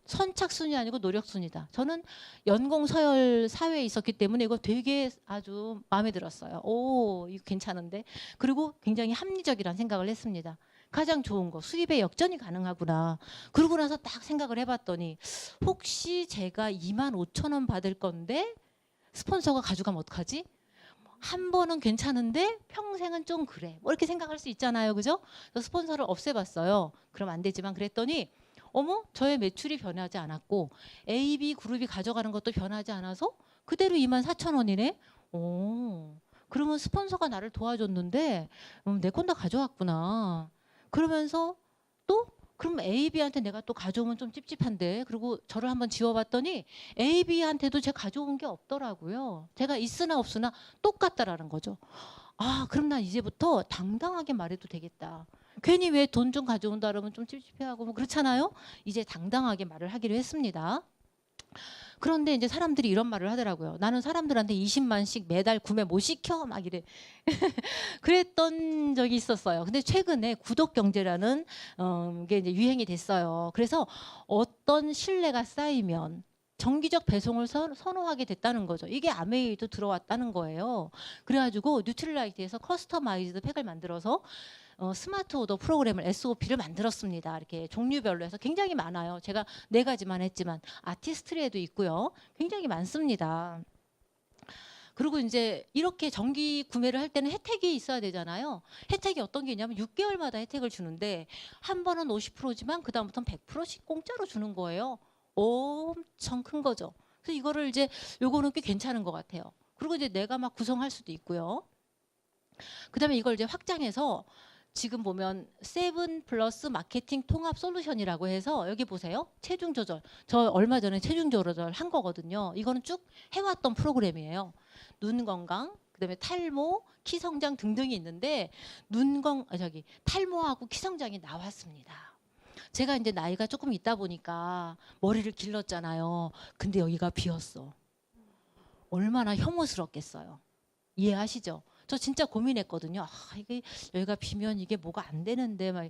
[SPEAKER 1] 선착순이 아니고 노력순이다. 저는 연공서열 사회에 있었기 때문에 이거 되게 아주 마음에 들었어요. 오, 이거 괜찮은데. 그리고 굉장히 합리적이라는 생각을 했습니다. 가장 좋은 거 수입의 역전이 가능하구나. 그러고 나서 딱 생각을 해봤더니 혹시 제가 25,000원 받을 건데 스폰서가 가져가면 어떡하지? 한 번은 괜찮은데 평생은 좀 그래. 뭐 이렇게 생각할 수 있잖아요. 그죠? 그래서 스폰서를 없애봤어요. 그럼 안 되지만 그랬더니 어머, 저의 매출이 변하지 않았고 AB 그룹이 가져가는 것도 변하지 않아서 그대로 24,000원이네. 오, 그러면 스폰서가 나를 도와줬는데 내 건 다 가져왔구나. 그러면서 또 그럼 AB한테 내가 또 가져오면 좀 찝찝한데 그리고 저를 한번 지워봤더니 AB한테도 제가 가져온 게 없더라고요. 제가 있으나 없으나 똑같다라는 거죠. 아, 그럼 나 이제부터 당당하게 말해도 되겠다. 괜히 왜 돈 좀 가져온다 그러면 좀 찝찝해하고 뭐 그렇잖아요. 이제 당당하게 말을 하기로 했습니다. 그런데 이제 사람들이 이런 말을 하더라고요. 나는 사람들한테 20만씩 매달 구매 못 시켜 막 이래. 그랬던 적이 있었어요. 근데 최근에 구독 경제라는 게 이제 유행이 됐어요. 그래서 어떤 신뢰가 쌓이면 정기적 배송을 선호하게 됐다는 거죠. 이게 아메이도 들어왔다는 거예요. 그래가지고 뉴트릴라이트에서 커스터마이즈드 팩을 만들어서 스마트 오더 프로그램을 SOP를 만들었습니다. 이렇게 종류별로 해서 굉장히 많아요. 제가 4가지만 했지만 아티스트리에도 있고요. 굉장히 많습니다. 그리고 이제 이렇게 정기 구매를 할 때는 혜택이 있어야 되잖아요. 혜택이 어떤 게 있냐면 6개월마다 혜택을 주는데 한 번은 50%지만 그 다음부터는 100%씩 공짜로 주는 거예요. 엄청 큰 거죠. 그래서 이거를 이제 요거는 꽤 괜찮은 것 같아요. 그리고 이제 내가 막 구성할 수도 있고요. 그 다음에 이걸 이제 확장해서 지금 보면 세븐 플러스 마케팅 통합 솔루션이라고 해서 여기 보세요. 체중 조절. 저 얼마 전에 체중 조절 한 거거든요. 이거는 쭉 해왔던 프로그램이에요. 눈 건강, 그다음에 탈모, 키 성장 등등이 있는데 탈모하고 키 성장이 나왔습니다. 제가 이제 나이가 조금 있다 보니까 머리를 길렀잖아요. 근데 여기가 비었어. 얼마나 혐오스럽겠어요. 이해하시죠? 저 진짜 고민했거든요. 아, 이게 여기가 비면 이게 뭐가 안 되는데 막.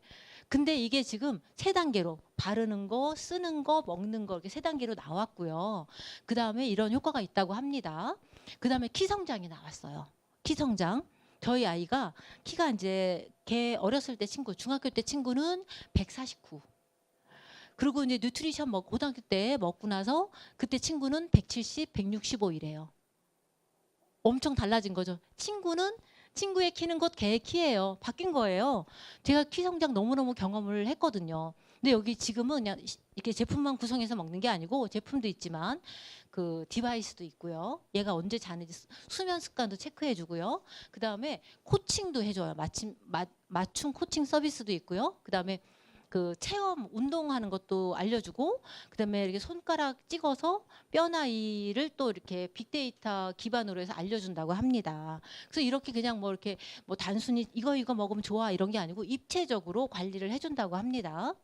[SPEAKER 1] 근데 이게 지금 3단계로 바르는 거, 쓰는 거, 먹는 거 이렇게 3단계로 나왔고요. 그 다음에 이런 효과가 있다고 합니다. 그 다음에 키 성장이 나왔어요. 키 성장. 저희 아이가 키가 이제 걔 어렸을 때 친구, 중학교 때 친구는 149. 그리고 이제 뉴트리션 고등학교 때 먹고 나서 그때 친구는 170, 165 이래요. 엄청 달라진 거죠. 친구의 키는 곧 걔의 키예요. 바뀐 거예요. 제가 키 성장 너무너무 경험을 했거든요. 근데 여기 지금은 그냥 이렇게 제품만 구성해서 먹는 게 아니고 제품도 있지만 그 디바이스도 있고요. 얘가 언제 자는지 수면 습관도 체크해 주고요. 그 다음에 코칭도 해줘요. 맞춤 코칭 서비스도 있고요. 그 다음에 그 체험 운동하는 것도 알려주고 그다음에 이렇게 손가락 찍어서 뼈 나이를 또 이렇게 빅데이터 기반으로 해서 알려준다고 합니다. 그래서 이렇게 그냥 뭐 이렇게 뭐 단순히 이거 먹으면 좋아 이런 게 아니고 입체적으로 관리를 해준다고 합니다.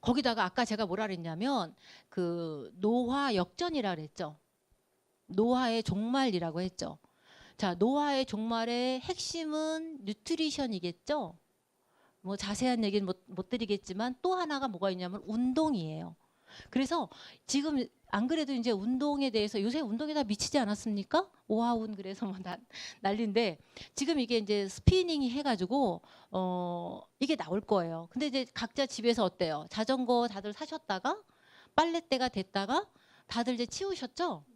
[SPEAKER 1] 거기다가 아까 제가 뭐라 그랬냐면 그 노화 역전이라 그랬죠. 노화의 종말이라고 했죠. 자, 노화의 종말의 핵심은 뉴트리션이겠죠. 뭐 자세한 얘기는 못 드리겠지만 또 하나가 뭐가 있냐면 운동이에요. 그래서 지금 안 그래도 이제 운동에 대해서 요새 운동에 다 미치지 않았습니까? 오하운 그래서 뭐 난리인데 지금 이게 이제 스피닝이 해가지고 이게 나올 거예요. 근데 이제 각자 집에서 어때요? 자전거 다들 사셨다가 빨래때가 됐다가 다들 이제 치우셨죠?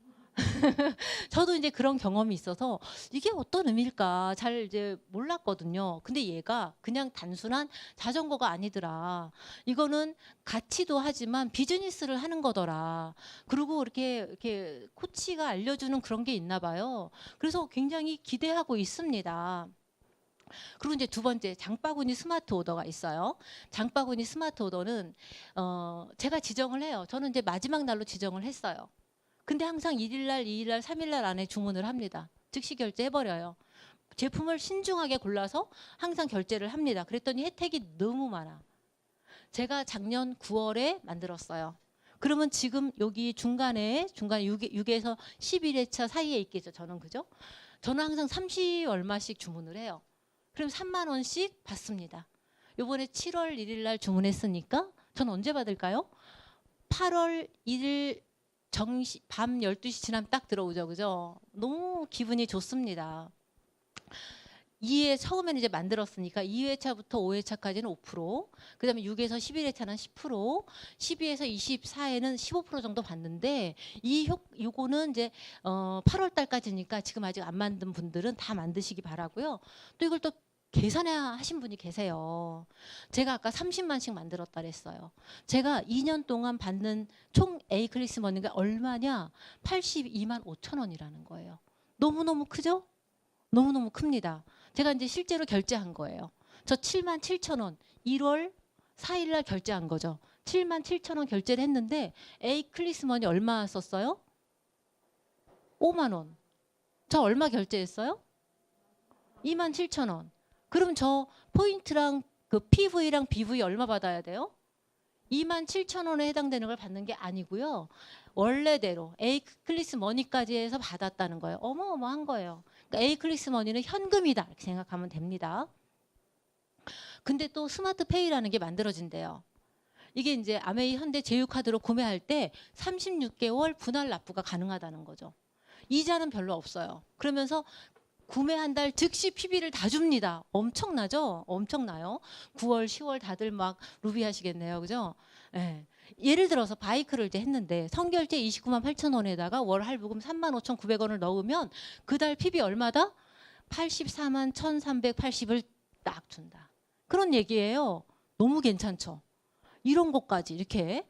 [SPEAKER 1] 저도 이제 그런 경험이 있어서 이게 어떤 의미일까 잘 이제 몰랐거든요. 근데 얘가 그냥 단순한 자전거가 아니더라. 이거는 가치도 하지만 비즈니스를 하는 거더라. 그리고 이렇게 코치가 알려주는 그런 게 있나 봐요. 그래서 굉장히 기대하고 있습니다. 그리고 이제 두 번째 장바구니 스마트 오더가 있어요. 장바구니 스마트 오더는 제가 지정을 해요. 저는 이제 마지막 날로 지정을 했어요. 근데 항상 1일날, 2일날, 3일날 안에 주문을 합니다. 즉시 결제해버려요. 제품을 신중하게 골라서 항상 결제를 합니다. 그랬더니 혜택이 너무 많아. 제가 작년 9월에 만들었어요. 그러면 지금 여기 중간에 6에서 11회차 사이에 있겠죠. 저는 그죠? 저는 항상 30 얼마씩 주문을 해요. 그럼 3만 원씩 받습니다. 요번에 7월 1일 날 주문했으니까 저는 언제 받을까요? 8월 1일 밤 12시 지나면 딱 들어오죠. 그죠? 너무 기분이 좋습니다. 2회 처음에는 이제 만들었으니까 2회차부터 5회차까지는 5%, 그다음에 6에서 11회차는 10%, 12에서 24회는 15% 정도 받는데 요거는 이제 8월 달까지니까 지금 아직 안 만든 분들은 다 만드시기 바라고요. 또 이걸 또 계산하신 분이 계세요. 제가 아까 30만씩 만들었다 그랬어요. 제가 2년 동안 받는 총 A 클래스 머니가 얼마냐? 82만 5천 원이라는 거예요. 너무너무 크죠? 너무너무 큽니다. 제가 이제 실제로 결제한 거예요. 저 7만 7천 원 1월 4일 날 결제한 거죠. 7만 7천 원 결제를 했는데 A 클래스 머니 얼마 썼어요? 5만 원. 저 얼마 결제했어요? 2만 7천 원. 그럼 저 포인트랑 그 PV랑 BV 얼마 받아야 돼요? 2만 7천 원에 해당되는 걸 받는 게 아니고요. 원래대로 A 클래스 머니까지 해서 받았다는 거예요. 어마어마한 거예요. 그러니까 A 클래스 머니는 현금이다 이렇게 생각하면 됩니다. 근데 또 스마트 페이라는 게 만들어진대요. 이게 이제 아메이 현대 제휴카드로 구매할 때 36개월 분할 납부가 가능하다는 거죠. 이자는 별로 없어요. 그러면서 구매한 달 즉시 PB를 다 줍니다. 엄청나죠? 엄청나요. 9월, 10월 다들 막 루비 하시겠네요. 그죠? 네. 예를 들어서 바이크를 이제 했는데 선결제 29만 8천 원에다가 월 할부금 3만 5,900원을 넣으면 그 달 PB 얼마다? 84만 1,380을 딱 준다. 그런 얘기예요. 너무 괜찮죠? 이런 것까지 이렇게.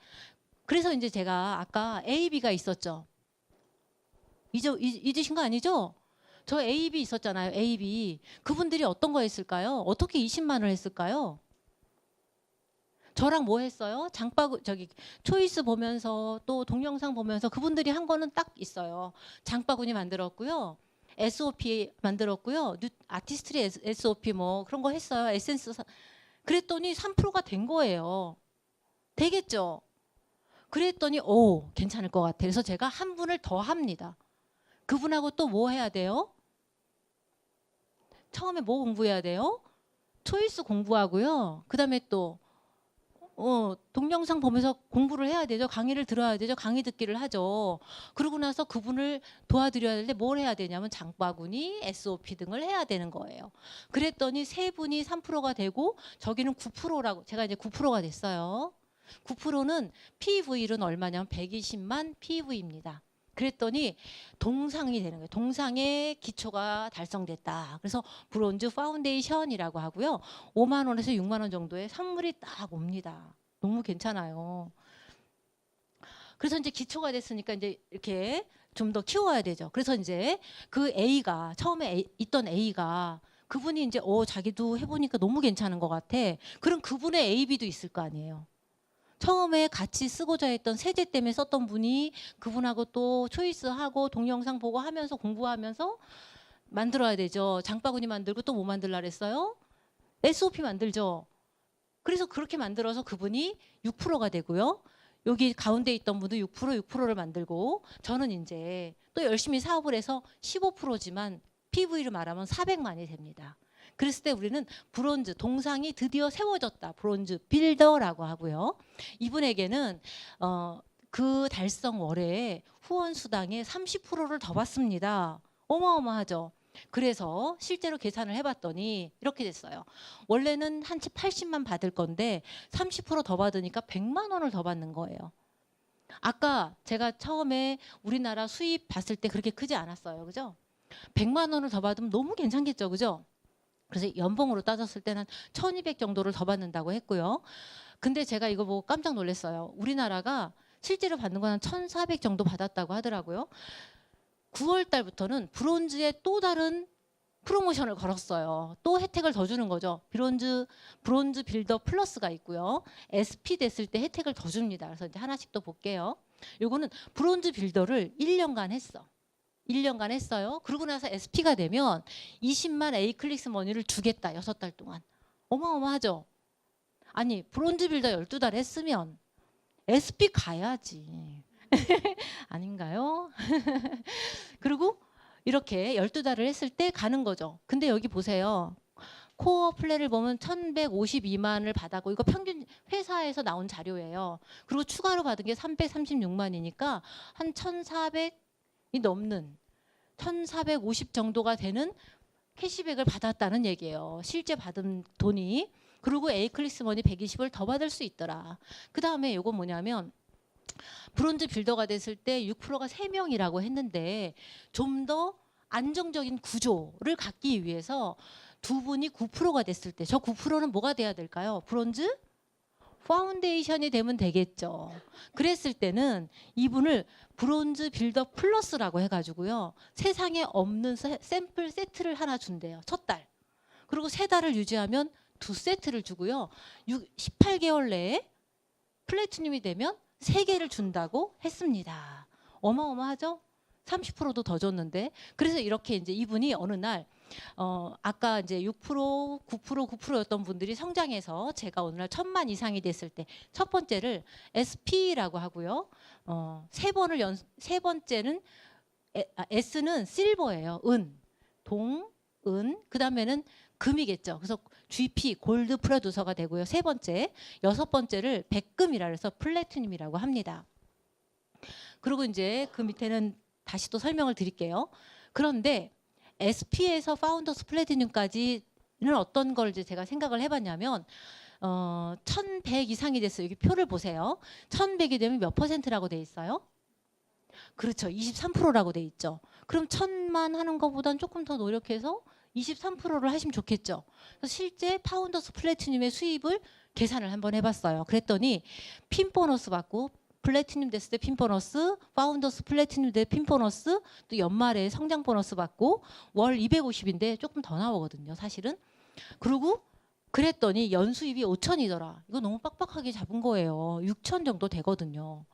[SPEAKER 1] 그래서 이제 제가 아까 AB가 있었죠. 잊으신 거 아니죠? 저 AB 있었잖아요. AB. 그분들이 어떤 거 했을까요? 어떻게 20만 원을 했을까요? 저랑 뭐 했어요? 초이스 보면서 또 동영상 보면서 그분들이 한 거는 딱 있어요. 장바구니 만들었고요. SOP 만들었고요. 아티스트리 SOP 뭐 그런 거 했어요. 에센스. 그랬더니 3%가 된 거예요. 되겠죠? 그랬더니 괜찮을 것 같아요. 그래서 제가 한 분을 더 합니다. 그분하고 또 뭐 해야 돼요? 처음에 뭐 공부해야 돼요? 초이스 공부하고요. 그다음에 또 동영상 보면서 공부를 해야 되죠. 강의를 들어야 되죠. 강의 듣기를 하죠. 그러고 나서 그분을 도와드려야 되는데 뭘 해야 되냐면 장바구니, SOP 등을 해야 되는 거예요. 그랬더니 세 분이 3%가 되고 저기는 9%라고 제가 이제 9%가 됐어요. 9%는 PV는 얼마냐면 120만 PV입니다. 그랬더니 동상이 되는 거예요. 동상의 기초가 달성됐다. 그래서 브론즈 파운데이션이라고 하고요. 5만 원에서 6만 원 정도의 선물이 딱 옵니다. 너무 괜찮아요. 그래서 이제 기초가 됐으니까 이제 이렇게 좀 더 키워야 되죠. 그래서 이제 그 A가 처음에 있던 A가 그분이 이제 자기도 해보니까 너무 괜찮은 것 같아. 그럼 그분의 AB도 있을 거 아니에요. 처음에 같이 쓰고자 했던 세제 때문에 썼던 분이 그분하고 또 초이스하고 동영상 보고 하면서 공부하면서 만들어야 되죠. 장바구니 만들고 또 뭐 만들라 그랬어요? SOP 만들죠. 그래서 그렇게 만들어서 그분이 6%가 되고요. 여기 가운데 있던 분도 6%를 만들고 저는 이제 또 열심히 사업을 해서 15%지만 PV를 말하면 400만이 됩니다. 그랬을 때 우리는 브론즈 동상이 드디어 세워졌다. 브론즈 빌더라고 하고요. 이분에게는 그 달성 월에 후원 수당의 30%를 더 받습니다. 어마어마하죠. 그래서 실제로 계산을 해봤더니 이렇게 됐어요. 원래는 한 채 80만 받을 건데 30%더 받으니까 100만 원을 더 받는 거예요. 아까 제가 처음에 우리나라 수입 봤을 때 그렇게 크지 않았어요. 그죠? 100만 원을 더 받으면 너무 괜찮겠죠. 그죠? 그래서 연봉으로 따졌을 때는 1200 정도를 더 받는다고 했고요. 근데 제가 이거 보고 깜짝 놀랐어요. 우리나라가 실제로 받는 건 한 1400 정도 받았다고 하더라고요. 9월 달부터는 브론즈에 또 다른 프로모션을 걸었어요. 또 혜택을 더 주는 거죠. 브론즈 빌더 플러스가 있고요. SP 됐을 때 혜택을 더 줍니다. 그래서 이제 하나씩 또 볼게요. 요거는 브론즈 빌더를 1년간 했어. 1년간 했어요. 그러고 나서 SP가 되면 20만 A 클릭스 머니를 주겠다. 6달 동안. 어마어마하죠. 아니 브론즈 빌더 12달 했으면 SP 가야지. 아닌가요? 그리고 이렇게 12달을 했을 때 가는 거죠. 근데 여기 보세요. 코어 플랜을 보면 1152만을 받았고 이거 평균 회사에서 나온 자료예요. 그리고 추가로 받은 게 336만이니까 한 1400이 넘는 1450 정도가 되는 캐시백을 받았다는 얘기예요. 실제 받은 돈이. 그리고 에이클리스머니 120을 더 받을 수 있더라. 그 다음에 이거 뭐냐면 브론즈 빌더가 됐을 때 6%가 3명이라고 했는데 좀 더 안정적인 구조를 갖기 위해서 두 분이 9%가 됐을 때 저 9%는 뭐가 돼야 될까요? 브론즈 파운데이션이 되면 되겠죠. 그랬을 때는 이분을 브론즈 빌더 플러스라고 해가지고요. 세상에 없는 샘플 세트를 하나 준대요. 첫 달. 그리고 3달을 유지하면 2세트를 주고요. 18개월 내에 플래티늄이 되면 3개를 준다고 했습니다. 어마어마하죠? 30%도 더 줬는데. 그래서 이렇게 이제 이분이 어느 날 아까 이제 6%, 9%, 9%였던 분들이 성장해서 제가 오늘 날 1000만 이상이 됐을 때 첫 번째를 SP라고 하고요. 세 번째는 S는 실버예요. 은, 그 다음에는 금이겠죠. 그래서 GP, 골드 프로듀서가 되고요. 세 번째, 여섯 번째를 백금이라 해서 플래티늄이라고 합니다. 그리고 이제 그 밑에는 다시 또 설명을 드릴게요. 그런데 SP에서 파운더스 플래티늄까지는 어떤 걸 이제 제가 생각을 해봤냐면 1100 이상이 됐어요. 여기 표를 보세요. 1100이 되면 몇 퍼센트라고 돼 있어요? 그렇죠. 23%라고 돼 있죠. 그럼 1000만 하는 것보다는 조금 더 노력해서 23%를 하시면 좋겠죠. 그래서 실제 파운더스 플래티늄의 수입을 계산을 한번 해봤어요. 그랬더니 핀 보너스 받고 플래티늄 됐을 때 핀 보너스, 파운더스 플래티늄 때 핀 보너스, 또 연말에 성장 보너스 받고 월 250인데 조금 더 나오거든요. 사실은. 그리고 그랬더니 연수입이 5천이더라. 이거 너무 빡빡하게 잡은 거예요. 6천 정도 되거든요.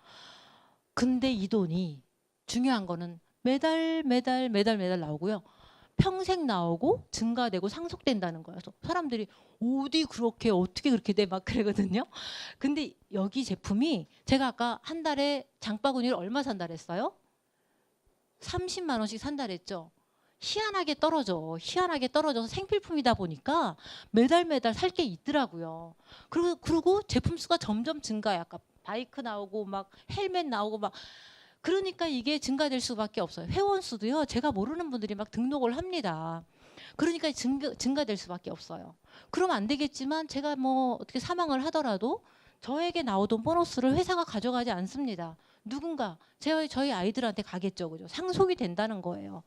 [SPEAKER 1] 근데 이 돈이 중요한 거는 매달 나오고요. 평생 나오고 증가되고 상속된다는 거예요. 그래서 사람들이 어디 그렇게 어떻게 그렇게 돼 막 그러거든요. 근데 여기 제품이 제가 아까 한 달에 장바구니를 얼마 산다 그랬어요? 30만 원씩 산다 그랬죠. 희한하게 떨어져서 생필품이다 보니까 매달 살 게 있더라고요. 그리고 제품 수가 점점 증가해. 아까 바이크 나오고 막 헬멧 나오고 막 그러니까 이게 증가될 수밖에 없어요. 회원 수도요. 제가 모르는 분들이 막 등록을 합니다. 그러니까 증가될 수밖에 없어요. 그럼 안 되겠지만 제가 뭐 어떻게 사망을 하더라도 저에게 나오던 보너스를 회사가 가져가지 않습니다. 누군가 저희 아이들한테 가겠죠. 그죠? 상속이 된다는 거예요.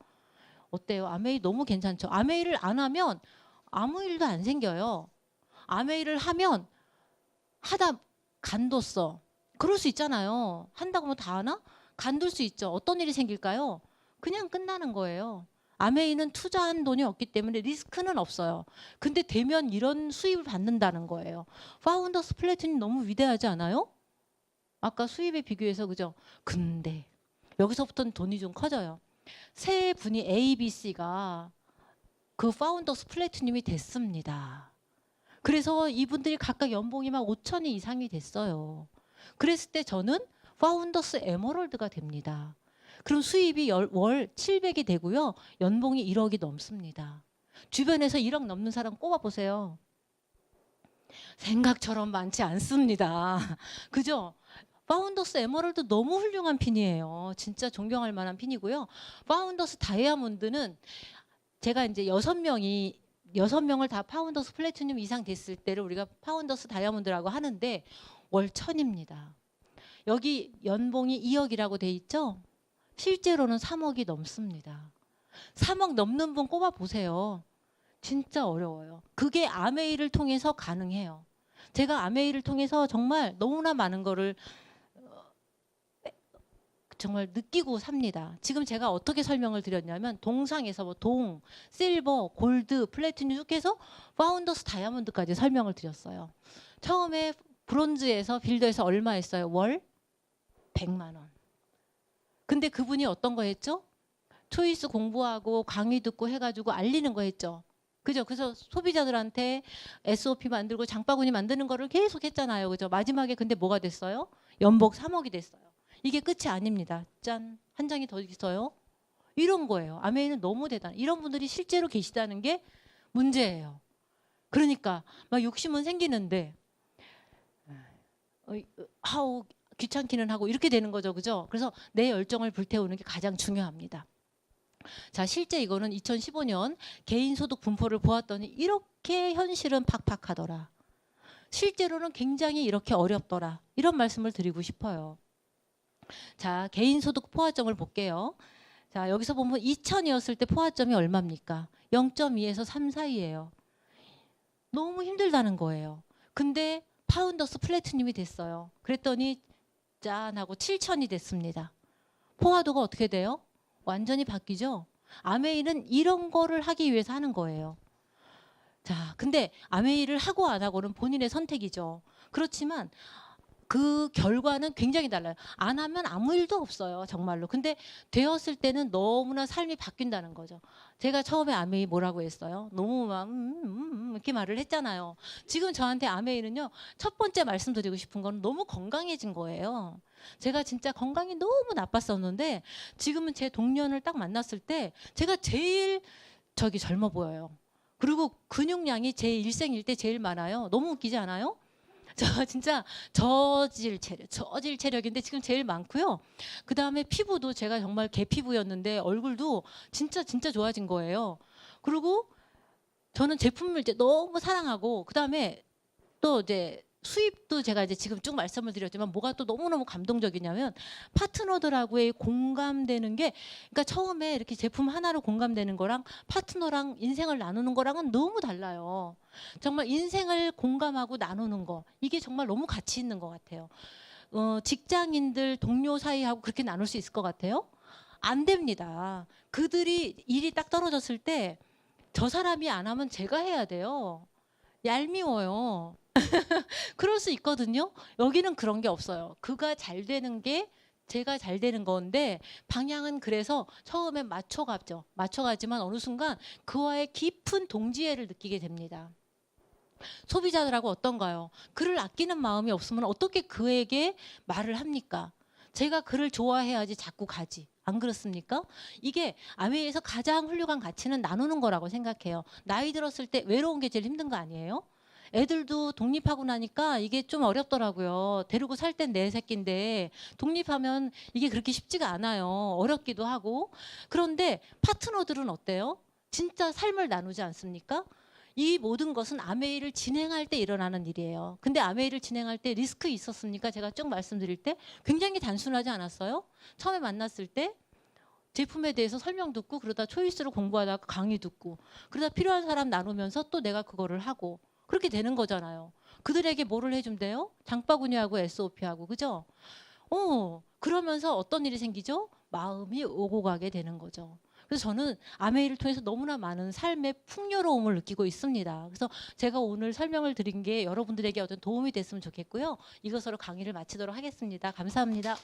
[SPEAKER 1] 어때요? 아메이 너무 괜찮죠? 아메이를 안 하면 아무 일도 안 생겨요. 아메이를 하면 하다 간뒀어. 그럴 수 있잖아요. 한다고 하면 다 하나? 간둘 수 있죠. 어떤 일이 생길까요? 그냥 끝나는 거예요. 아메이는 투자한 돈이 없기 때문에 리스크는 없어요. 근데 되면 이런 수입을 받는다는 거예요. 파운더스 플래티늄 너무 위대하지 않아요? 아까 수입에 비교해서 그죠? 근데 여기서부터는 돈이 좀 커져요. 세 분이 A, B, C가 그 파운더스 플래티늄이 됐습니다. 그래서 이분들이 각각 연봉이 막 5천이 이상이 됐어요. 그랬을 때 저는 파운더스 에머럴드가 됩니다. 그럼 수입이 월 700이 되고요. 연봉이 1억이 넘습니다. 주변에서 1억 넘는 사람 꼽아보세요. 생각처럼 많지 않습니다. 그죠? 파운더스 에머럴드 너무 훌륭한 핀이에요. 진짜 존경할 만한 핀이고요. 파운더스 다이아몬드는 제가 이제 6명을 다 파운더스 플래티늄 이상 됐을 때를 우리가 파운더스 다이아몬드라고 하는데 월 1000입니다. 여기 연봉이 2억이라고 돼 있죠? 실제로는 3억이 넘습니다. 3억 넘는 분 꼽아보세요. 진짜 어려워요. 그게 아메이를 통해서 가능해요. 제가 아메이를 통해서 정말 너무나 많은 거를 정말 느끼고 삽니다. 지금 제가 어떻게 설명을 드렸냐면 동상에서 뭐 동, 실버, 골드, 플래티늄 쭉 해서 파운더스 다이아몬드까지 설명을 드렸어요. 처음에 브론즈에서 빌더에서 얼마 했어요? 월 100만 원. 근데 그분이 어떤 거 했죠? 초이스 공부하고 강의 듣고 해가지고 알리는 거 했죠. 그죠? 그래서 소비자들한테 SOP 만들고 장바구니 만드는 거를 계속 했잖아요. 그죠? 마지막에 근데 뭐가 됐어요? 연봉 3억이 됐어요. 이게 끝이 아닙니다. 짠, 한 장이 더 있어요. 이런 거예요. 아메이는 너무 대단. 이런 분들이 실제로 계시다는 게 문제예요. 그러니까 막 욕심은 생기는데 하우 귀찮기는 하고 이렇게 되는 거죠. 그죠? 그래서 내 열정을 불태우는 게 가장 중요합니다. 자, 실제 이거는 2015년 개인소득 분포를 보았더니 이렇게 현실은 팍팍하더라. 실제로는 굉장히 이렇게 어렵더라. 이런 말씀을 드리고 싶어요. 자, 개인소득 포화점을 볼게요. 자, 여기서 보면 2000이었을 때 포화점이 얼마입니까? 0.2에서 3 사이예요. 너무 힘들다는 거예요. 근데 파운더스 플래티늄이 됐어요. 그랬더니 짠 하고 7000이 됐습니다. 포화도가 어떻게 돼요? 완전히 바뀌죠. 아메이는 이런 거를 하기 위해서 하는 거예요. 자, 근데 아메이를 하고 안 하고는 본인의 선택이죠. 그렇지만 그 결과는 굉장히 달라요. 안 하면 아무 일도 없어요, 정말로. 근데 되었을 때는 너무나 삶이 바뀐다는 거죠. 제가 처음에 아메이 뭐라고 했어요? 너무 막 이렇게 말을 했잖아요. 지금 저한테 아메이는요, 첫 번째 말씀드리고 싶은 건 너무 건강해진 거예요. 제가 진짜 건강이 너무 나빴었는데 지금은 제 동년을 딱 만났을 때 제가 제일 젊어 보여요. 그리고 근육량이 제 일생일 때 제일 많아요. 너무 웃기지 않아요? 저 진짜 저질 체력인데 지금 제일 많고요. 그 다음에 피부도 제가 정말 개피부였는데 얼굴도 진짜 좋아진 거예요. 그리고 저는 제품을 이제 너무 사랑하고 그 다음에 또 이제 수입도 제가 이제 지금 쭉 말씀을 드렸지만 뭐가 또 너무너무 감동적이냐면 파트너들하고의 공감되는 게, 그러니까 처음에 이렇게 제품 하나로 공감되는 거랑 파트너랑 인생을 나누는 거랑은 너무 달라요. 정말 인생을 공감하고 나누는 거, 이게 정말 너무 가치 있는 것 같아요. 직장인들 동료 사이하고 그렇게 나눌 수 있을 것 같아요? 안 됩니다. 그들이 일이 딱 떨어졌을 때 저 사람이 안 하면 제가 해야 돼요. 얄미워요. 그럴 수 있거든요. 여기는 그런 게 없어요. 그가 잘 되는 게 제가 잘 되는 건데 방향은 그래서 처음에 맞춰가죠. 맞춰가지만 어느 순간 그와의 깊은 동지애를 느끼게 됩니다. 소비자들하고 어떤가요? 그를 아끼는 마음이 없으면 어떻게 그에게 말을 합니까? 제가 그를 좋아해야지 자꾸 가지. 안 그렇습니까? 이게 아메이에서 가장 훌륭한 가치는 나누는 거라고 생각해요. 나이 들었을 때 외로운 게 제일 힘든 거 아니에요? 애들도 독립하고 나니까 이게 좀 어렵더라고요. 데리고 살 땐 내 새끼인데 독립하면 이게 그렇게 쉽지가 않아요. 어렵기도 하고. 그런데 파트너들은 어때요? 진짜 삶을 나누지 않습니까? 이 모든 것은 아메이를 진행할 때 일어나는 일이에요. 근데 아메이를 진행할 때 리스크 있었습니까? 제가 쭉 말씀드릴 때 굉장히 단순하지 않았어요? 처음에 만났을 때 제품에 대해서 설명 듣고 그러다 초이스를 공부하다가 강의 듣고 그러다 필요한 사람 나누면서 또 내가 그거를 하고 그렇게 되는 거잖아요. 그들에게 뭐를 해준대요? 장바구니하고 SOP하고, 그죠? 그러면서 어떤 일이 생기죠? 마음이 오고 가게 되는 거죠. 그래서 저는 아메이를 통해서 너무나 많은 삶의 풍요로움을 느끼고 있습니다. 그래서 제가 오늘 설명을 드린 게 여러분들에게 어떤 도움이 됐으면 좋겠고요. 이것으로 강의를 마치도록 하겠습니다. 감사합니다.